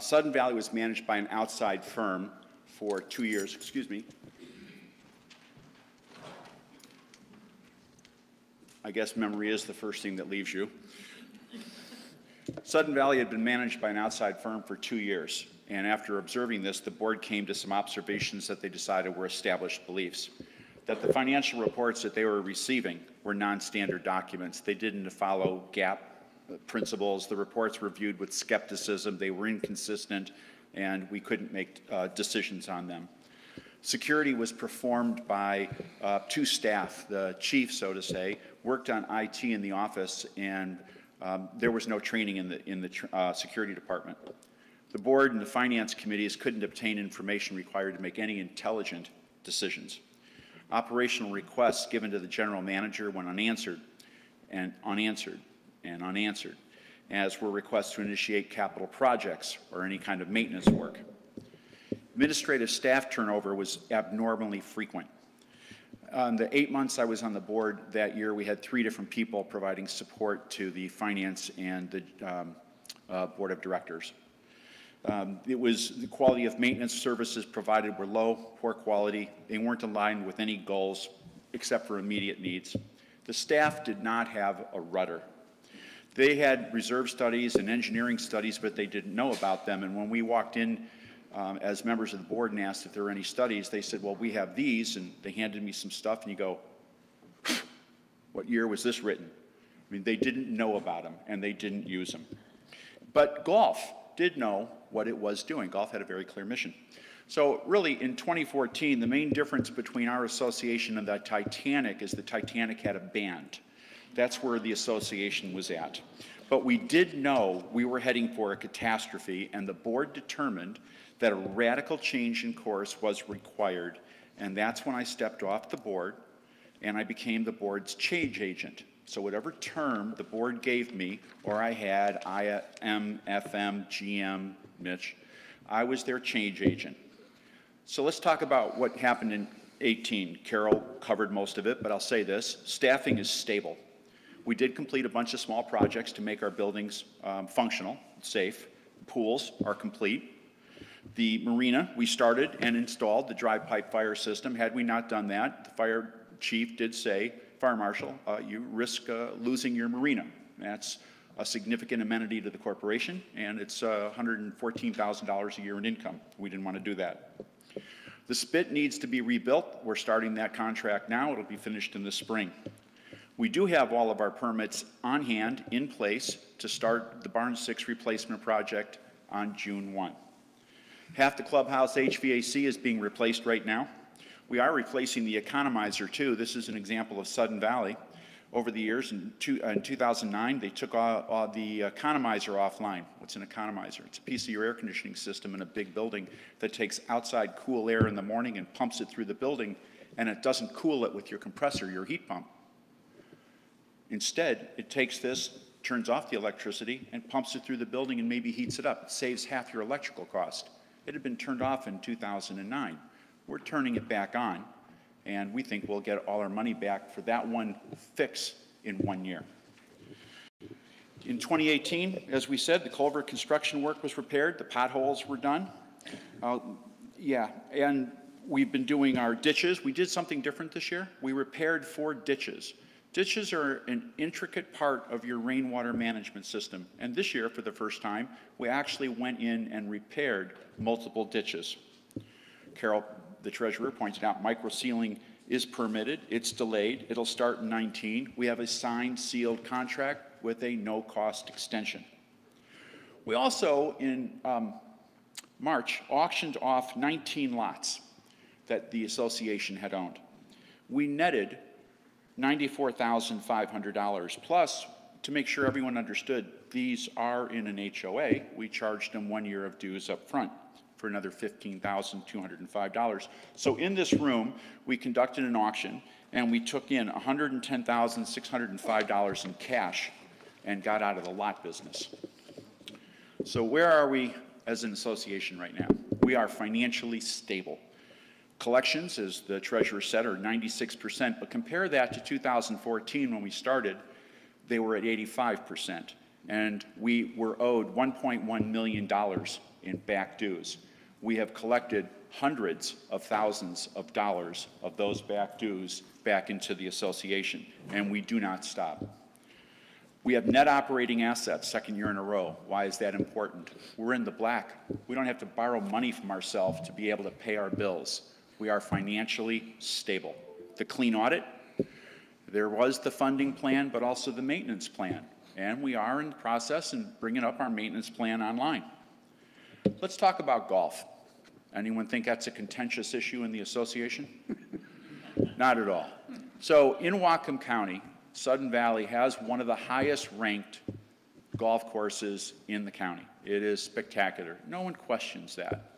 Sudden Valley was managed by an outside firm for 2 years. Excuse me. I guess memory is the first thing that leaves you. Sudden Valley had been managed by an outside firm for 2 years, and after observing this, the board came to some observations that they decided were established beliefs. That the financial reports that they were receiving were non-standard documents. They didn't follow GAAP principles. The reports were viewed with skepticism. They were inconsistent, and we couldn't make decisions on them. Security was performed by 2 staff. The chief, so to say, worked on IT in the office, and there was no training in the security department. The board and the finance committees couldn't obtain information required to make any intelligent decisions. Operational requests given to the general manager went unanswered, as were requests to initiate capital projects or any kind of maintenance work. Administrative staff turnover was abnormally frequent. The 8 months I was on the board that year, we had 3 different people providing support to the finance and the board of directors. It was the quality of maintenance services provided were low, poor quality. They weren't aligned with any goals except for immediate needs. The staff did not have a rudder. They had reserve studies and engineering studies, but they didn't know about them. And when we walked in as members of the board and asked if there were any studies, they said, well, we have these, and they handed me some stuff, and you go, what year was this written? I mean, they didn't know about them, and they didn't use them. But golf did know what it was doing. Golf had a very clear mission. So really, in 2014, the main difference between our association and the Titanic is the Titanic had a band. That's where the association was at. But we did know we were heading for a catastrophe, and the board determined that a radical change in course was required. And that's when I stepped off the board, and I became the board's change agent. So whatever term the board gave me, or I had IM, FM, GM, Mitch, I was their change agent. So let's talk about what happened in 18. Carol covered most of it, but I'll say this. Staffing is stable. We did complete a bunch of small projects to make our buildings functional, safe. Pools are complete. The marina, we started and installed the dry pipe fire system. Had we not done that, the fire chief did say, Fire Marshal, you risk losing your marina. That's a significant amenity to the corporation, and it's $114,000 a year in income. We didn't want to do that. The spit needs to be rebuilt. We're starting that contract now. It'll be finished in the spring. We do have all of our permits on hand, in place, to start the Barn 6 replacement project on June 1. Half the clubhouse HVAC is being replaced right now. We are replacing the economizer too. This is an example of Sudden Valley. Over the years, in 2009, they took the economizer offline. What's an economizer? It's a piece of your air conditioning system in a big building that takes outside cool air in the morning and pumps it through the building, and it doesn't cool it with your compressor, your heat pump. Instead, it takes this, turns off the electricity, and pumps it through the building and maybe heats it up. It saves half your electrical cost. It had been turned off in 2009. We're turning it back on, and we think we'll get all our money back for that one fix in 1 year. In 2018, as we said, the culvert construction work was repaired, the potholes were done. And we've been doing our ditches. We did something different this year. We repaired 4 ditches. Ditches are an intricate part of your rainwater management system. And this year, for the first time, we actually went in and repaired multiple ditches. Carol, the treasurer, pointed out micro sealing is permitted. It's delayed. It'll start in 19. We have a signed, sealed contract with a no-cost extension. We also, in March, auctioned off 19 lots that the association had owned. We netted $94,500. Plus, to make sure everyone understood, these are in an HOA. We charged them 1 year of dues up front. for another $15,205. So in this room, we conducted an auction, and we took in $110,605 in cash and got out of the lot business. So where are we as an association right now? We are financially stable. Collections, as the treasurer said, are 96%, but compare that to 2014 when we started, they were at 85%. And we were owed $1.1 million in back dues. We have collected hundreds of thousands of dollars of those back dues back into the association, and we do not stop. We have net operating assets, second year in a row. Why is that important? We're in the black. We don't have to borrow money from ourselves to be able to pay our bills. We are financially stable. The clean audit, there was the funding plan, but also the maintenance plan. And we are in the process and bringing up our maintenance plan online. Let's talk about golf. Anyone think that's a contentious issue in the association? Not at all. So in Whatcom County, Sudden Valley has one of the highest ranked golf courses in the county. It is spectacular. No one questions that.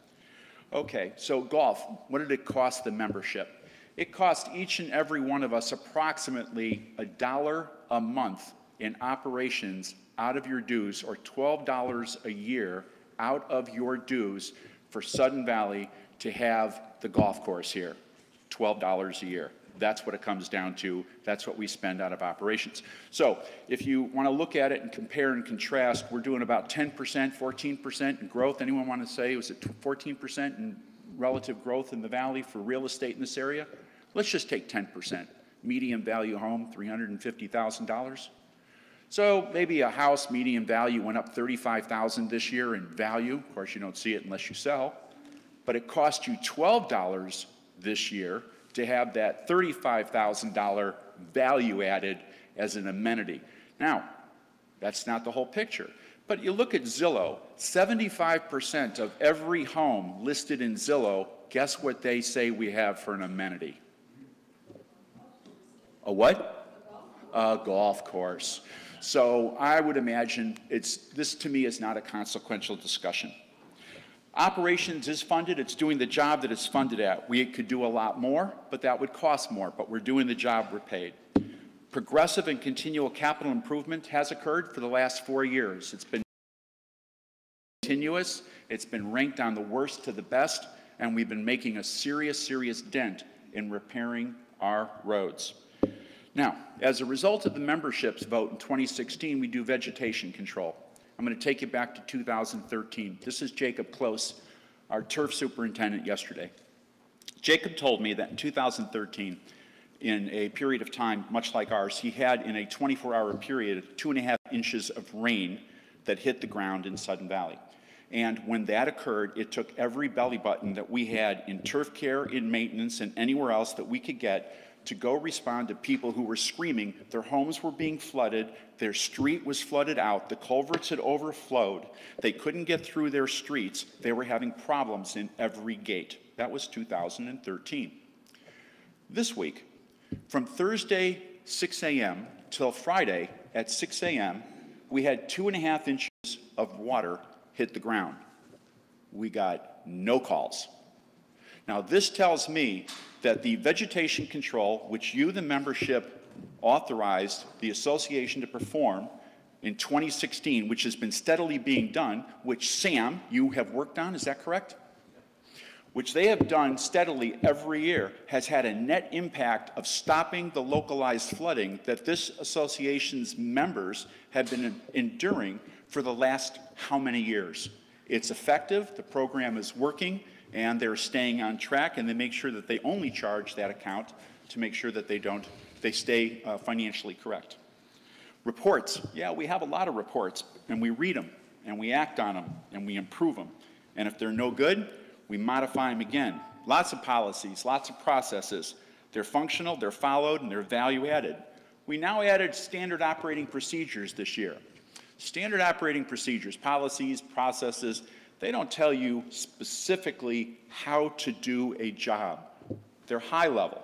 Okay, so golf, what did it cost the membership? It cost each and every one of us approximately $1 a month in operations out of your dues, or $12 a year out of your dues for Sudden Valley to have the golf course here. $12 a year. That's what it comes down to. That's what we spend out of operations. So if you want to look at it and compare and contrast, we're doing about 10%, 14% in growth. Anyone want to say, was it 14% in relative growth in the valley for real estate in this area? Let's just take 10%. Median value home, $350,000. So maybe a house median value went up $35,000 this year in value. Of course, you don't see it unless you sell. But it cost you $12 this year to have that $35,000 value added as an amenity. Now, that's not the whole picture. But you look at Zillow, 75% of every home listed in Zillow, guess what they say we have for an amenity? A what? A golf course. So I would imagine this to me is not a consequential discussion. Operations is funded. It's doing the job that it's funded at. We could do a lot more, but that would cost more, but we're doing the job we're paid. Progressive and continual capital improvement has occurred for the last 4 years. It's been continuous. It's been ranked on the worst to the best, and we've been making a serious, serious dent in repairing our roads. Now, as a result of the membership's vote in 2016, we do vegetation control. I'm going to take you back to 2013. This is Jacob Close, our turf superintendent yesterday. Jacob told me that in 2013, in a period of time much like ours, he had in a 24-hour period 2.5 inches of rain that hit the ground in Sudden Valley. And when that occurred, it took every belly button that we had in turf care, in maintenance, and anywhere else that we could get to go respond to people who were screaming. Their homes were being flooded, their street was flooded out, the culverts had overflowed, they couldn't get through their streets, they were having problems in every gate. That was 2013. This week, from Thursday 6 a.m. till Friday at 6 a.m., we had 2.5 inches of water hit the ground. We got no calls. Now, this tells me that the vegetation control, which you, the membership, authorized the association to perform in 2016, which has been steadily being done, which Sam, you have worked on, is that correct? Which they have done steadily every year, has had a net impact of stopping the localized flooding that this association's members have been enduring for the last how many years? It's effective, the program is working, and they're staying on track, and they make sure that they only charge that account to make sure that they stay financially correct. Reports, yeah, we have a lot of reports, and we read them, and we act on them, and we improve them. And if they're no good, we modify them again. Lots of policies, lots of processes. They're functional, they're followed, and they're value added. We now added standard operating procedures this year. Standard operating procedures, policies, processes, they don't tell you specifically how to do a job. They're high level.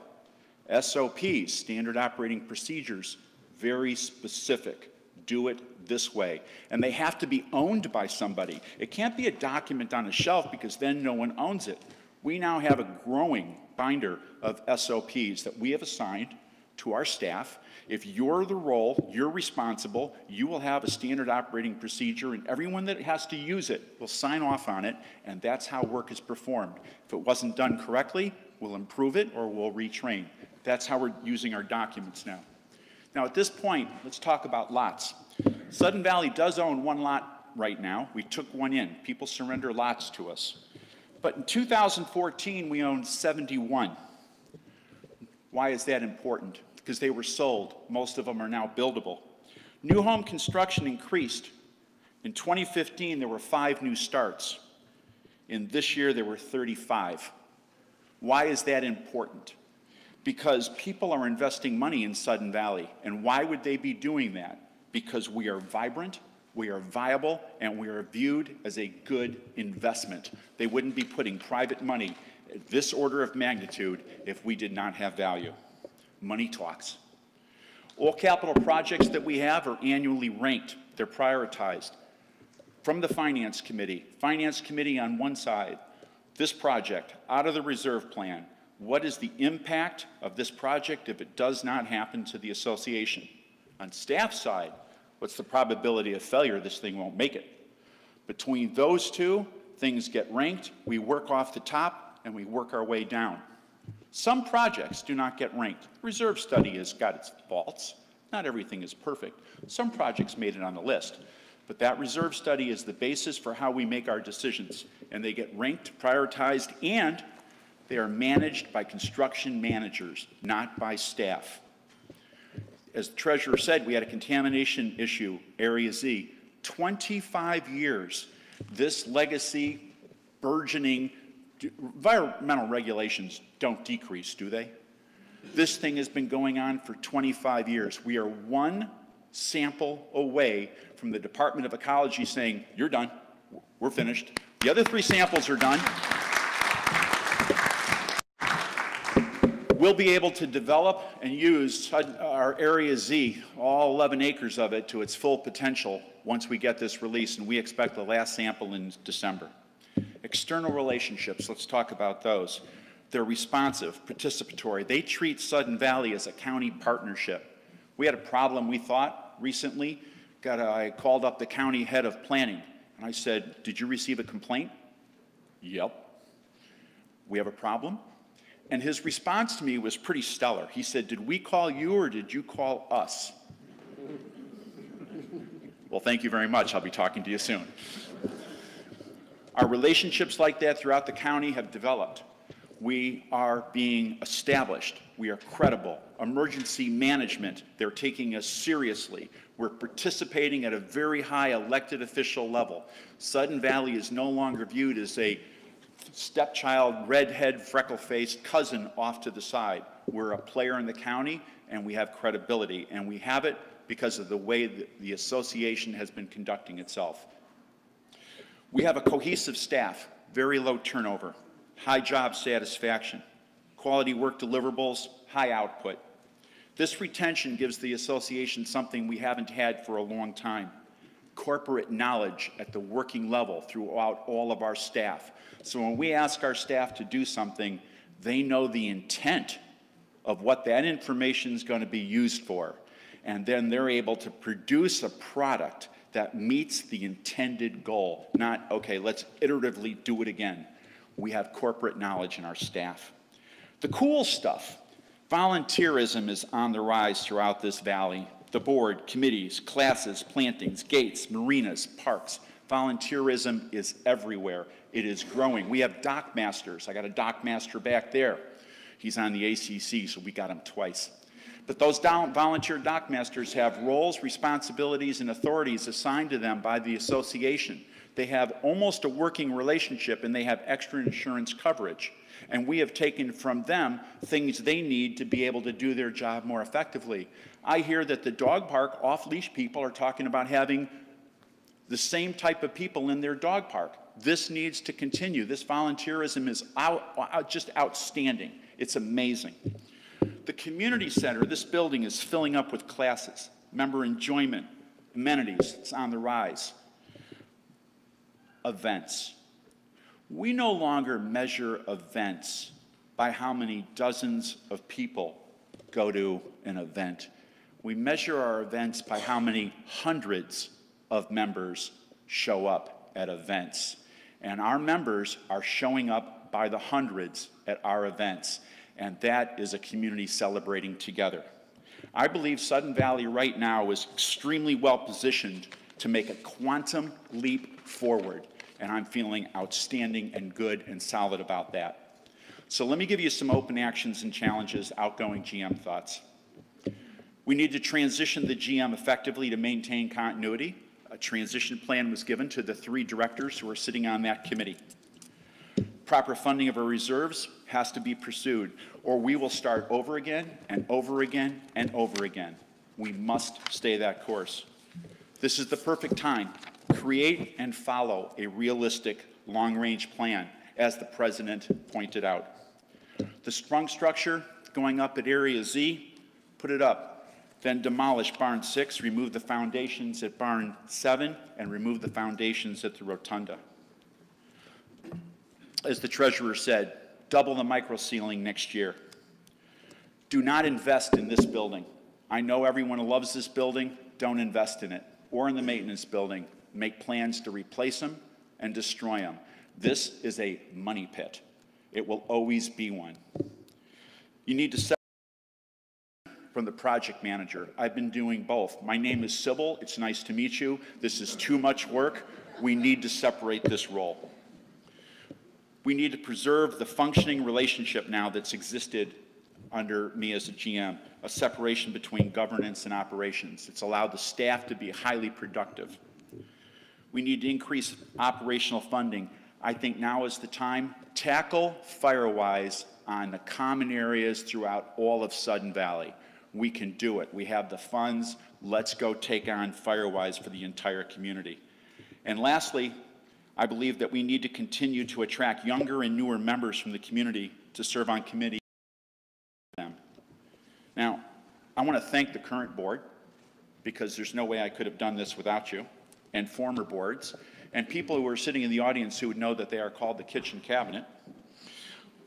SOPs, standard operating procedures, very specific. do it this way. And they have to be owned by somebody. It can't be a document on a shelf because then no one owns it. We now have a growing binder of SOPs that we have assigned to our staff. If you're the role, you're responsible, you will have a standard operating procedure, and everyone that has to use it will sign off on it, and that's how work is performed. If it wasn't done correctly, we'll improve it or we'll retrain. That's how we're using our documents now. Now, at this point, let's talk about lots. Sudden Valley does own one lot right now. We took one in. People surrender lots to us. But in 2014, we owned 71. Why is that important? Because they were sold. Most of them are now buildable. New home construction increased. In 2015, there were 5 new starts. In this year, there were 35. Why is that important? Because people are investing money in Sudden Valley. And why would they be doing that? Because we are vibrant, we are viable, and we are viewed as a good investment. They wouldn't be putting private money at this order of magnitude if we did not have value. Money talks. All capital projects that we have are annually ranked. They're prioritized. From the Finance Committee on one side, this project out of the reserve plan, what is the impact of this project if it does not happen to the association? On staff side, what's the probability of failure? This thing won't make it. Between those two, things get ranked, we work off the top, and we work our way down. Some projects do not get ranked. Reserve study has got its faults. Not everything is perfect. Some projects made it on the list. But that reserve study is the basis for how we make our decisions. And they get ranked, prioritized, and they are managed by construction managers, not by staff. As the treasurer said, we had a contamination issue, Area Z. 25 years, this legacy, burgeoning, environmental regulations don't decrease, do they? This thing has been going on for 25 years. We are one sample away from the Department of Ecology saying, you're done, we're finished. The other 3 samples are done. We'll be able to develop and use our Area Z, all 11 acres of it, to its full potential once we get this release, and we expect the last sample in December. External relationships, let's talk about those. They're responsive, participatory. They treat Sudden Valley as a county partnership. We had a problem, we thought, recently. I called up the county head of planning, and I said, did you receive a complaint? Yep. We have a problem? And his response to me was pretty stellar. He said, did we call you or did you call us? Well, thank you very much. I'll be talking to you soon. Our relationships like that throughout the county have developed. We are being established. We are credible. Emergency management, they're taking us seriously. We're participating at a very high elected official level. Sudden Valley is no longer viewed as a stepchild, redhead, freckle-faced cousin off to the side. We're a player in the county, and we have credibility, and we have it because of the way that the association has been conducting itself. We have a cohesive staff, very low turnover, high job satisfaction, quality work deliverables, high output. This retention gives the association something we haven't had for a long time: corporate knowledge at the working level throughout all of our staff. So when we ask our staff to do something, they know the intent of what that information is going to be used for. And then they're able to produce a product that meets the intended goal, not, okay, let's iteratively do it again. We have corporate knowledge in our staff. The cool stuff, volunteerism is on the rise throughout this valley. The board, committees, classes, plantings, gates, marinas, parks. Volunteerism is everywhere. It is growing. We have dock masters. I got a dock master back there. He's on the ACC, so we got him twice. But those volunteer dock masters have roles, responsibilities, and authorities assigned to them by the association. They have almost a working relationship, and they have extra insurance coverage. And we have taken from them things they need to be able to do their job more effectively. I hear that the dog park off-leash people are talking about having the same type of people in their dog park. This needs to continue. This volunteerism is just outstanding. It's amazing. The community center, this building is filling up with classes, member enjoyment, Amenities, it's on the rise. Events. We no longer measure events by how many dozens of people go to an event. We measure our events by how many hundreds of members show up at events. And our members are showing up by the hundreds at our events. And that is a community celebrating together. I believe Sudden Valley right now is extremely well positioned to make a quantum leap forward. And I'm feeling outstanding and good and solid about that. So let me give you some open actions and challenges, outgoing GM thoughts. We need to transition the GM effectively to maintain continuity. A transition plan was given to the 3 directors who are sitting on that committee. Proper funding of our reserves has to be pursued, or we will start over again and over again and over again. We must stay that course. This is the perfect time. Create and follow a realistic long-range plan, as the President pointed out. The sprung structure going up at Area Z, put it up. Then demolish Barn 6, remove the foundations at Barn 7, and remove the foundations at the Rotunda. As the Treasurer said, double the micro ceiling next year. Do not invest in this building. I know everyone loves this building. Don't invest in it, or in the maintenance building. Make plans to replace them and destroy them. This is a money pit. It will always be one. You need to separate from the project manager. I've been doing both. My name is Sybil. It's nice to meet you. This is too much work. We need to separate this role. We need to preserve the functioning relationship now that's existed under me as a GM, a separation between governance and operations. It's allowed the staff to be highly productive. We need to increase operational funding. I think now is the time. Tackle Firewise on the common areas throughout all of Sudden Valley. We can do it. We have the funds. Let's go take on Firewise for the entire community. And lastly, I believe that we need to continue to attract younger and newer members from the community to serve on committees. Now, I want to thank the current board, because there's no way I could have done this without you, and former boards, and people who are sitting in the audience who would know that they are called the kitchen cabinet.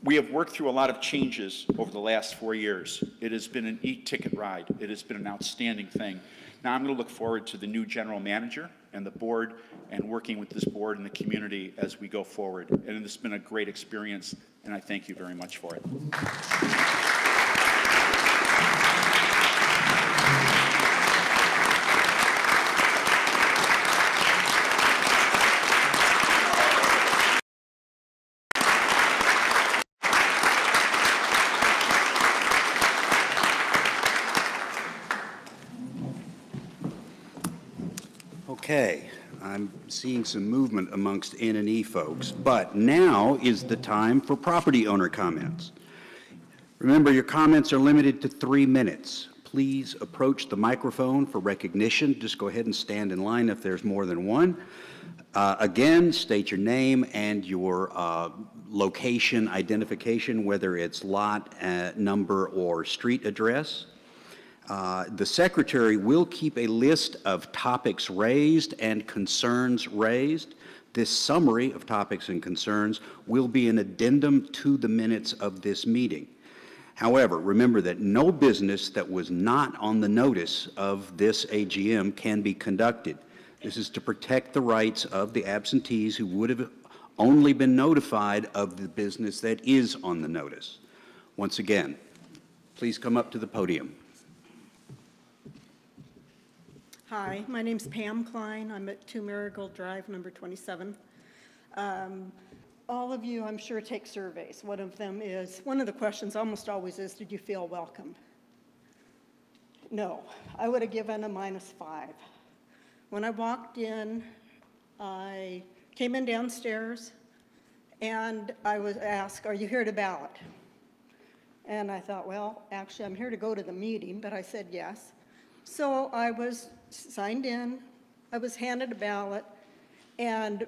We have worked through a lot of changes over the last 4 years. It has been an e-ticket ride. It has been an outstanding thing. Now I'm going to look forward to the new general manager and the board and working with this board and the community as we go forward. And it's been a great experience, and I thank you very much for it. Okay, I'm seeing some movement amongst N&E folks, but now is the time for property owner comments. Remember, your comments are limited to 3 minutes. Please approach the microphone for recognition. Just go ahead and stand in line if there's more than one. Again, state your name and your location identification, whether it's lot, number, or street address. The Secretary will keep a list of topics raised and concerns raised. This summary of topics and concerns will be an addendum to the minutes of this meeting. However, remember that no business that was not on the notice of this AGM can be conducted. This is to protect the rights of the absentees who would have only been notified of the business that is on the notice. Once again, please come up to the podium. Hi, my name's Pam Klein. I'm at 2 Marigold Drive, number 27. All of you, I'm sure, take surveys. One of the questions almost always is, did you feel welcome? No, I would have given a -5. When I walked in, I came in downstairs, and I was asked, are you here to ballot? And I thought, well, actually, I'm here to go to the meeting, but I said yes. So I was signed in, I was handed a ballot, and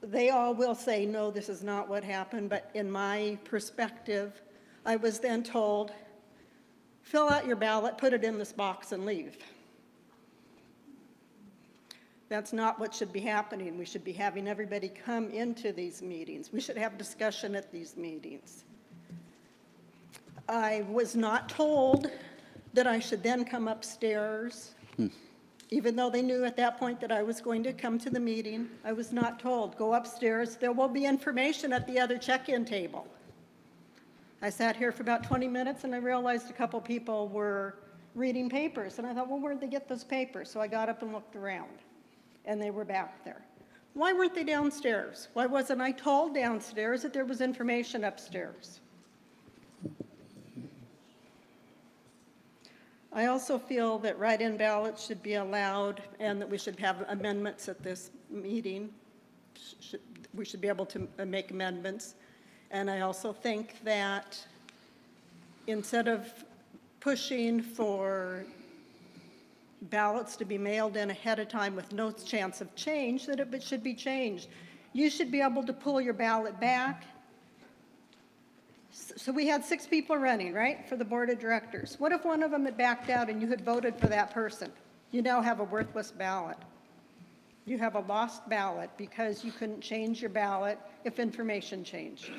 they all will say, no, this is not what happened, but in my perspective, I was then told, fill out your ballot, put it in this box, and leave. That's not what should be happening. We should be having everybody come into these meetings. We should have discussion at these meetings. I was not told that I should then come upstairs, even though they knew at that point that I was going to come to the meeting. I was not told, go upstairs. There will be information at the other check-in table. I sat here for about 20 minutes and I realized a couple people were reading papers. And I thought, well, where'd they get those papers? So I got up and looked around, and they were back there. Why weren't they downstairs? Why wasn't I told downstairs that there was information upstairs? I also feel that write-in ballots should be allowed and that we should have amendments at this meeting. We should be able to make amendments. And I also think that instead of pushing for ballots to be mailed in ahead of time with no chance of change, that it should be changed. You should be able to pull your ballot back. So we had 6 people running, right, for the board of directors. What if one of them had backed out and you had voted for that person? You now have a worthless ballot. You have a lost ballot because you couldn't change your ballot if information changed.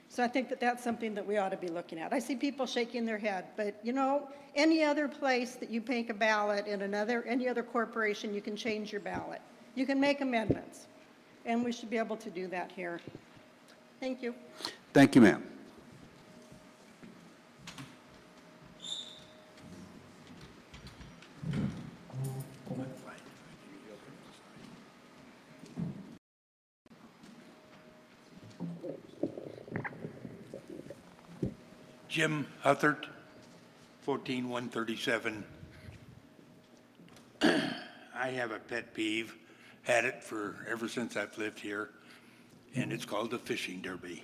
So I think that that's something that we ought to be looking at. I see people shaking their head, but you know, any other place that you make a ballot in any other corporation, you can change your ballot. You can make amendments, and we should be able to do that here. Thank you. Thank you, ma'am. Jim Huthert, 14137. I have a pet peeve, had it for ever since I've lived here, and it's called the fishing derby.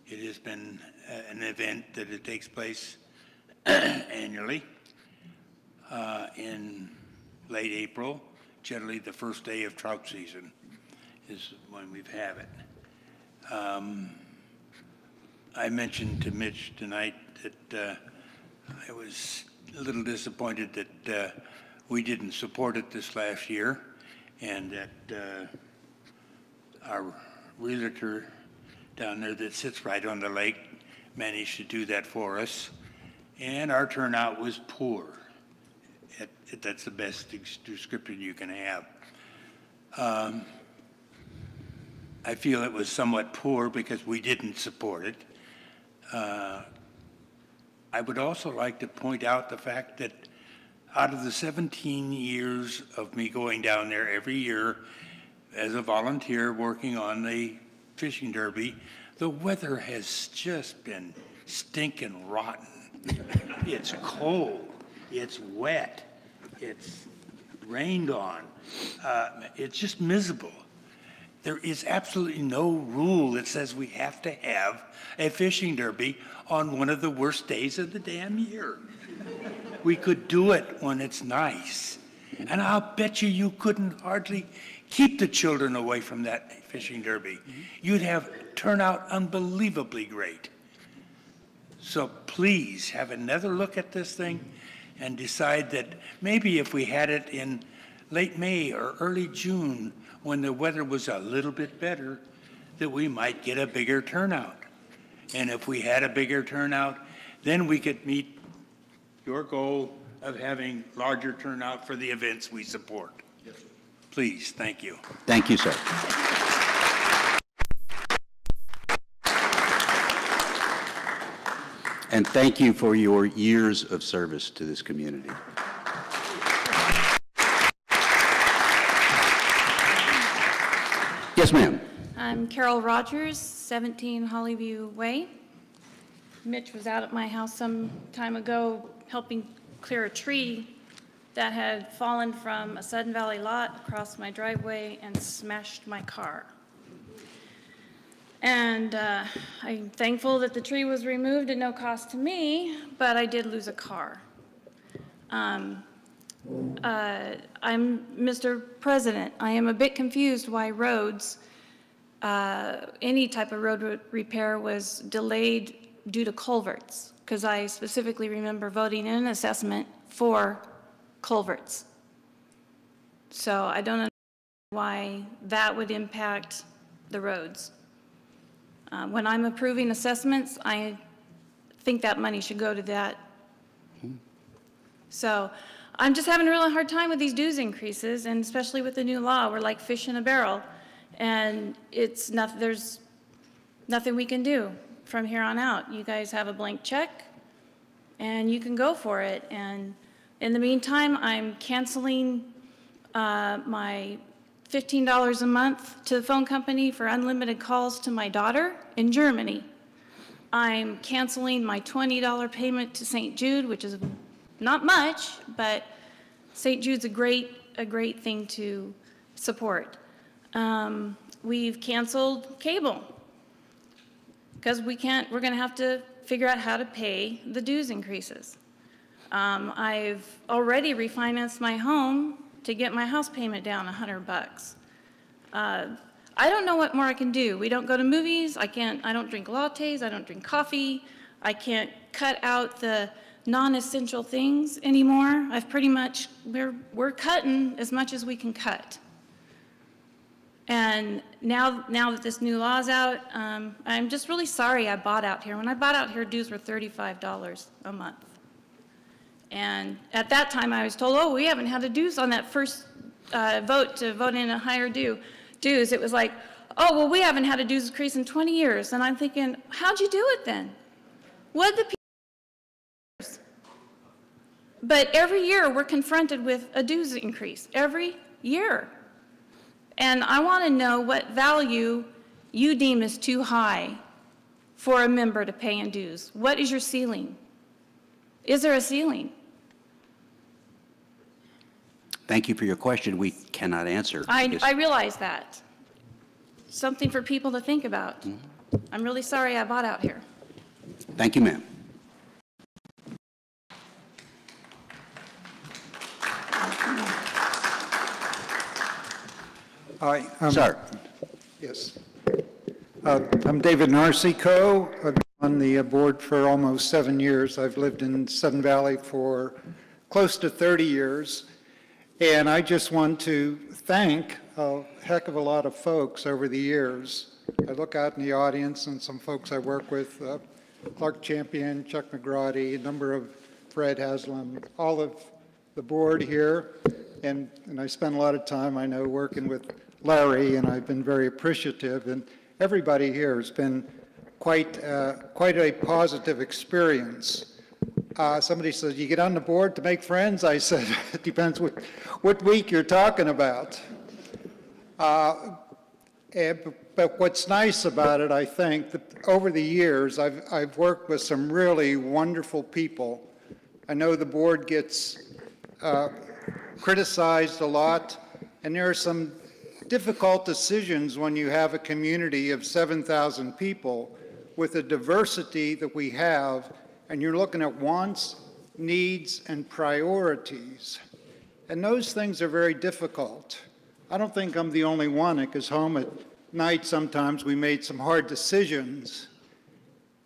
It has been an event that it takes place annually in late April. Generally, the first day of trout season is when we have it. I mentioned to Mitch tonight that I was a little disappointed that we didn't support it this last year, and that our realtor down there that sits right on the lake managed to do that for us, and our turnout was poor. That's the best description you can have. I feel it was somewhat poor because we didn't support it. I would also like to point out the fact that out of the 17 years of me going down there every year as a volunteer working on the fishing derby, the weather has just been stinking rotten. It's cold, it's wet, it's rained on, it's just miserable. There is absolutely no rule that says we have to have a fishing derby on one of the worst days of the damn year. We could do it when it's nice. And I'll bet you couldn't hardly keep the children away from that fishing derby. You'd have turnout unbelievably great. So please have another look at this thing and decide that maybe if we had it in late May or early June when the weather was a little bit better, that we might get a bigger turnout. And if we had a bigger turnout, then we could meet your goal of having larger turnout for the events we support. Yes, sir. Please, thank you. Thank you, sir. And thank you for your years of service to this community. Yes, ma'am. I'm Carol Rogers, 17 Hollyview Way. Mitch was out at my house some time ago helping clear a tree that had fallen from a Sudden Valley lot across my driveway and smashed my car. And I'm thankful that the tree was removed at no cost to me, but I did lose a car. I'm Mr. President, I am a bit confused why roads, any type of road repair was delayed due to culverts, because I specifically remember voting in an assessment for culverts. So I don't understand why that would impact the roads. When I'm approving assessments, I think that money should go to that. So I'm just having a really hard time with these dues increases, and especially with the new law. We're like fish in a barrel, and it's not, there's nothing we can do from here on out. You guys have a blank check, and you can go for it. And in the meantime, I'm canceling my $15 a month to the phone company for unlimited calls to my daughter in Germany. I'm canceling my $20 payment to St. Jude, which is not much, but St. Jude's a great thing to support. We've canceled cable because we're going to have to figure out how to pay the dues increases. I've already refinanced my home to get my house payment down $100. I don't know what more I can do. We don't go to movies. I don't drink lattes. I don't drink coffee. I can't cut out the non-essential things anymore. We're cutting as much as we can cut. And now that this new law's out, I'm just really sorry I bought out here. When I bought out here, dues were $35 a month. And at that time, I was told, oh, we haven't had a dues on that first vote to vote in a higher dues. It was like, oh, well, we haven't had a dues increase in 20 years. And I'm thinking, how'd you do it then? What the people? But every year, we're confronted with a dues increase. Every year. And I want to know what value you deem is too high for a member to pay in dues. What is your ceiling? Is there a ceiling? Thank you for your question. We cannot answer. I realize that. Something for people to think about. Mm-hmm. I'm really sorry I bought out here. Thank you, ma'am. Hi. Sir. Yes. I'm David Narcico. I've been on the board for almost 7 years. I've lived in Sudden Valley for close to 30 years. And I just want to thank a heck of a lot of folks over the years. I look out in the audience and some folks I work with, Clark Champion, Chuck McGrady, a number of Fred Haslam, all of the board here. And I spend a lot of time, I know, working with Larry, and I've been very appreciative. And everybody here has been quite a positive experience. Somebody says, you get on the board to make friends? I said, it depends what week you're talking about. But what's nice about it, I think, that over the years, I've worked with some really wonderful people. I know the board gets criticized a lot, and there are some difficult decisions when you have a community of 7,000 people with the diversity that we have, and you're looking at wants, needs, and priorities. And those things are very difficult. I don't think I'm the only one, because home at night sometimes we made some hard decisions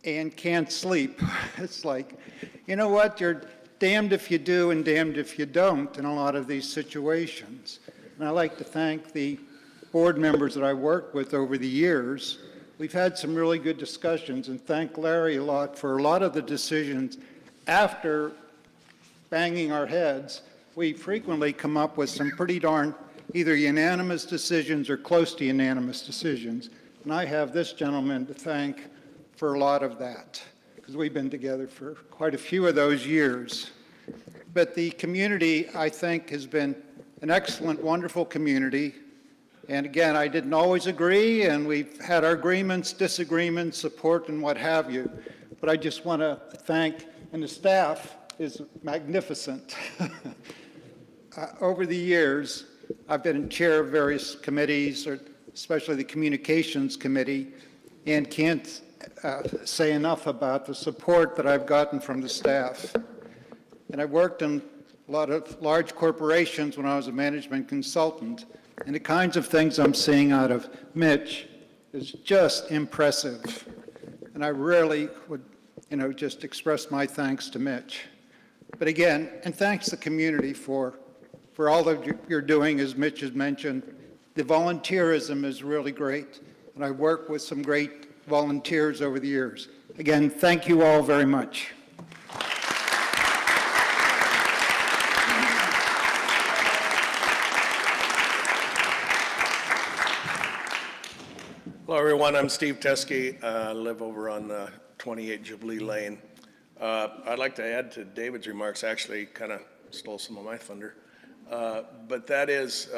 and can't sleep. It's like, you know what, you're damned if you do and damned if you don't in a lot of these situations. And I'd like to thank the board members that I worked with over the years. We've had some really good discussions, and thank Larry a lot for a lot of the decisions. After banging our heads, we frequently come up with some pretty darn either unanimous decisions or close to unanimous decisions. And I have this gentleman to thank for a lot of that, because we've been together for quite a few of those years. But the community, I think, has been an excellent, wonderful community. And again, I didn't always agree, and we've had our agreements, disagreements, support, and what have you. But I just want to thank, and the staff is magnificent. Over the years, I've been in chair of various committees, or especially the communications committee, and can't say enough about the support that I've gotten from the staff. And I worked in a lot of large corporations when I was a management consultant. And the kinds of things I'm seeing out of Mitch is just impressive. And I really would, just express my thanks to Mitch. But again, and thanks the community for for all that you're doing, as Mitch has mentioned. The volunteerism is really great, and I worked with some great volunteers over the years. Again, thank you all very much. Hello, everyone. I'm Steve Teskey. I live over on 28 Jubilee Lane. I'd like to add to David's remarks, actually kind of stole some of my thunder, but that is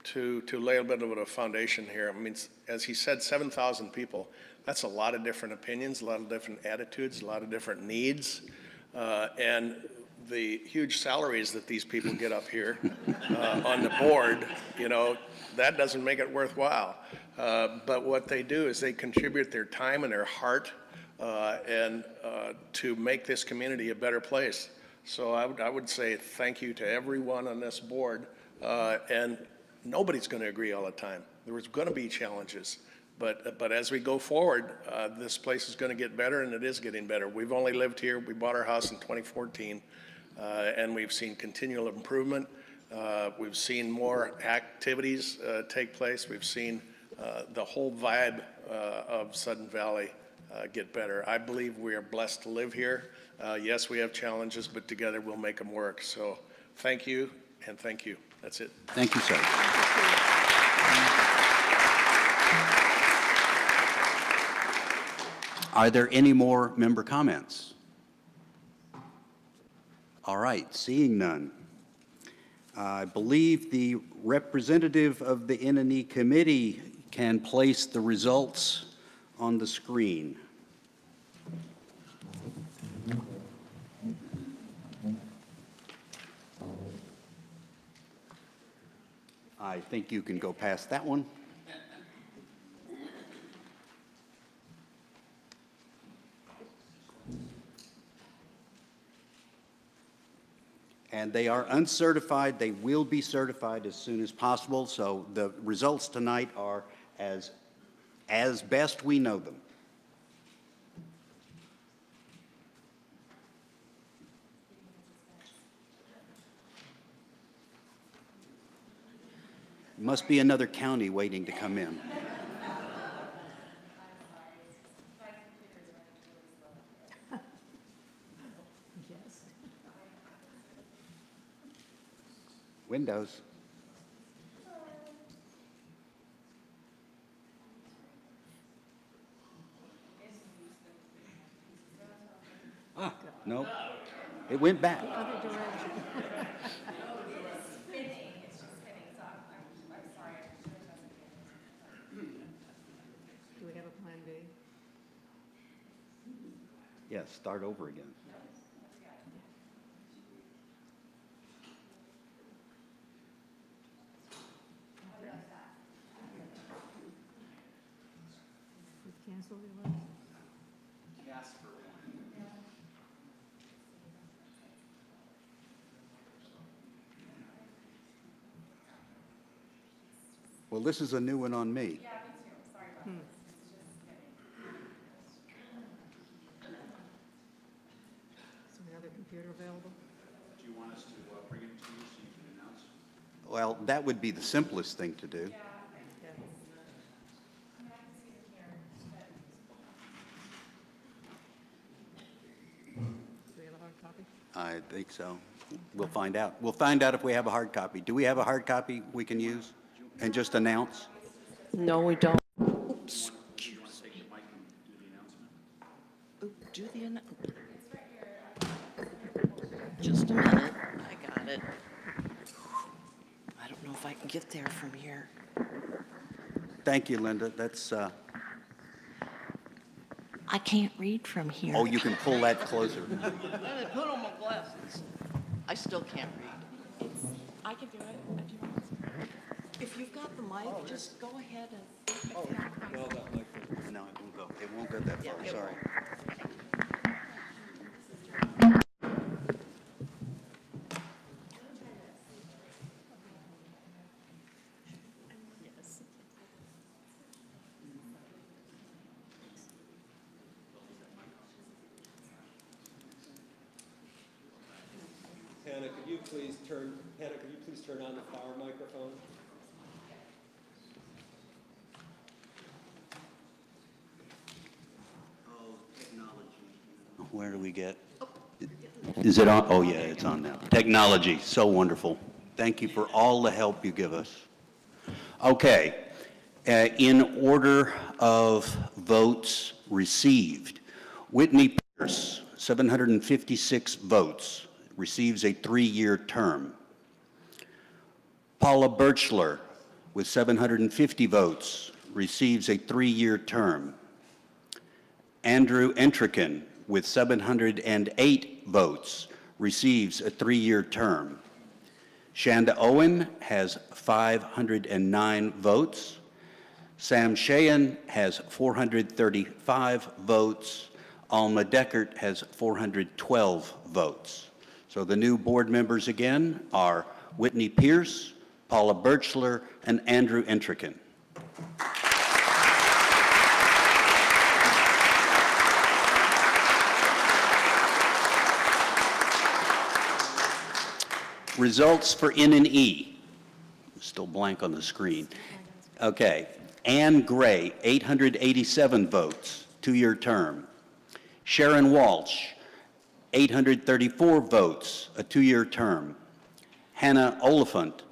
to lay a bit of a foundation here. I mean, as he said, 7,000 people. That's a lot of different opinions, a lot of different attitudes, a lot of different needs, and the huge salaries that these people get up here on the board, you know, that doesn't make it worthwhile. But what they do is they contribute their time and their heart and to make this community a better place. So I would say thank you to everyone on this board, and nobody's going to agree all the time. There's going to be challenges, but as we go forward, this place is going to get better, and it is getting better. We've only lived here. We bought our house in 2014, and we've seen continual improvement. We've seen more activities take place. We've seen the whole vibe of Sudden Valley get better. I believe we are blessed to live here. Yes, we have challenges, but together we'll make them work. So thank you, and thank you. That's it. Thank you, sir. Are there any more member comments? All right, seeing none. I believe the representative of the N&E committee can place the results on the screen. I think you can go past that one. And they are uncertified. They will be certified as soon as possible. So the results tonight are as best we know them. Must be another county waiting to come in. Windows. Ah, no. It went back. Other direction. Do we have a plan B? Yes, start over again. Cancel the election? Well, this is a new one on me. Yeah, me too. Sorry about that. Is there another computer available? Do you want us to bring it to you so you can announce? Well, that would be the simplest thing to do. I think so. We'll find out. We'll find out if we have a hard copy. Do we have a hard copy we can use and just announce? No, we don't. Oops. Do the announcement. Just a minute. I got it. I don't know if I can get there from here. Thank you, Linda. That's, I can't read from here. oh, you can pull that closer. I had to put on my glasses. I still can't read. I can do it if you want. If you've got the mic, just go ahead and. Oh, well, that might, no, it won't go. It won't go that far. Yeah, Sorry. Hannah, could you please turn on the power microphone? Where do we get? Is it on? Oh, yeah, it's on now. Technology, so wonderful. Thank you for all the help you give us. Okay, in order of votes received, Whitney Pierce, 756 votes, receives a 3-year term. Paula Birchler, with 750 votes, receives a 3-year term. Andrew Entricken, with 708 votes, receives a 3-year term. Shanda Owen has 509 votes. Sam Shahan has 435 votes. Alma Deckert has 412 votes. So the new board members again are Whitney Pierce, Paula Birchler, and Andrew Entricken. Results for N&E. Still blank on the screen. Okay. Ann Gray, 887 votes, 2-year term. Sharon Walsh, 834 votes, a 2-year term. Hannah Oliphant,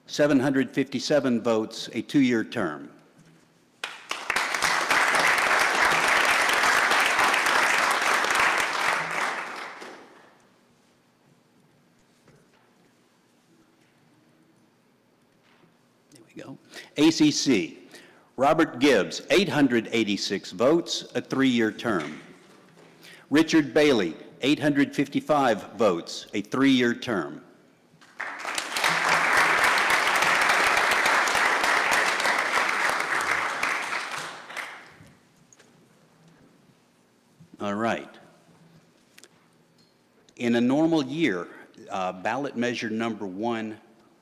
757 votes, a 2-year term. There we go. ACC, Robert Gibbs, 886 votes, a 3-year term. Richard Bailey, 855 votes, a 3-year term. All right. In a normal year, ballot measure number 1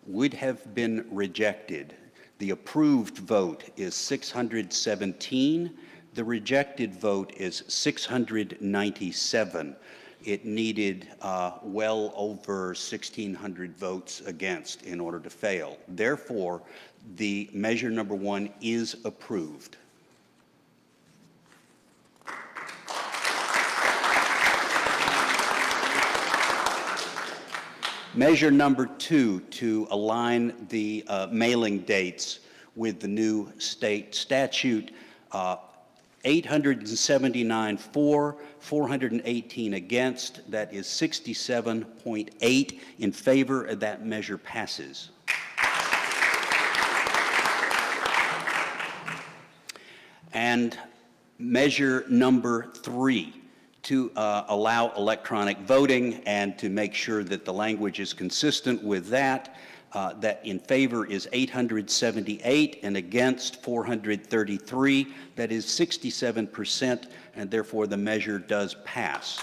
would have been rejected. The approved vote is 617. The rejected vote is 697. It needed well over 1,600 votes against in order to fail. Therefore, the measure number 1 is approved. Measure number 2, to align the mailing dates with the new state statute, 879 for, 418 against. That is 67.8 in favor. That measure passes. And measure number 3, to allow electronic voting and to make sure that the language is consistent with that. That in favor is 878 and against 433. That is 67%, and therefore the measure does pass.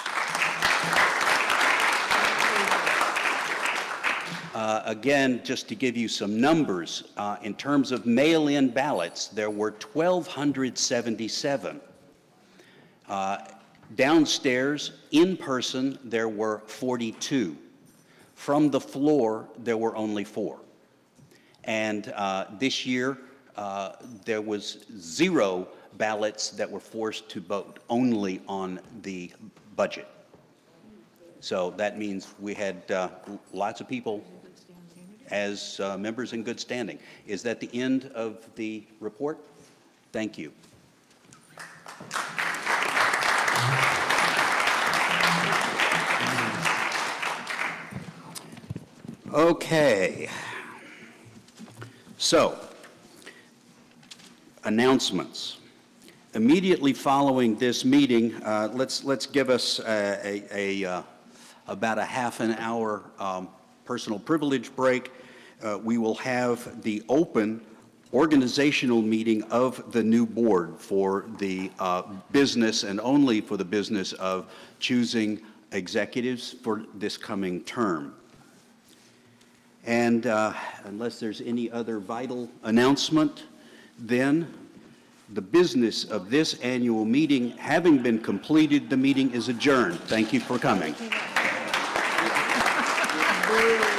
Again, just to give you some numbers, in terms of mail-in ballots, there were 1,277. Downstairs, in person, there were 42. From the floor, there were only 4. And this year, there was 0 ballots that were forced to vote only on the budget. So that means we had lots of people as members in good standing. Is that the end of the report? Thank you. Okay. So, announcements. Immediately following this meeting, let's give us about a half an hour personal privilege break. We will have the open organizational meeting of the new board for the business and only for the business of choosing executives for this coming term. And unless there's any other vital announcement, then the business of this annual meeting having been completed, the meeting is adjourned. Thank you for coming. Boo.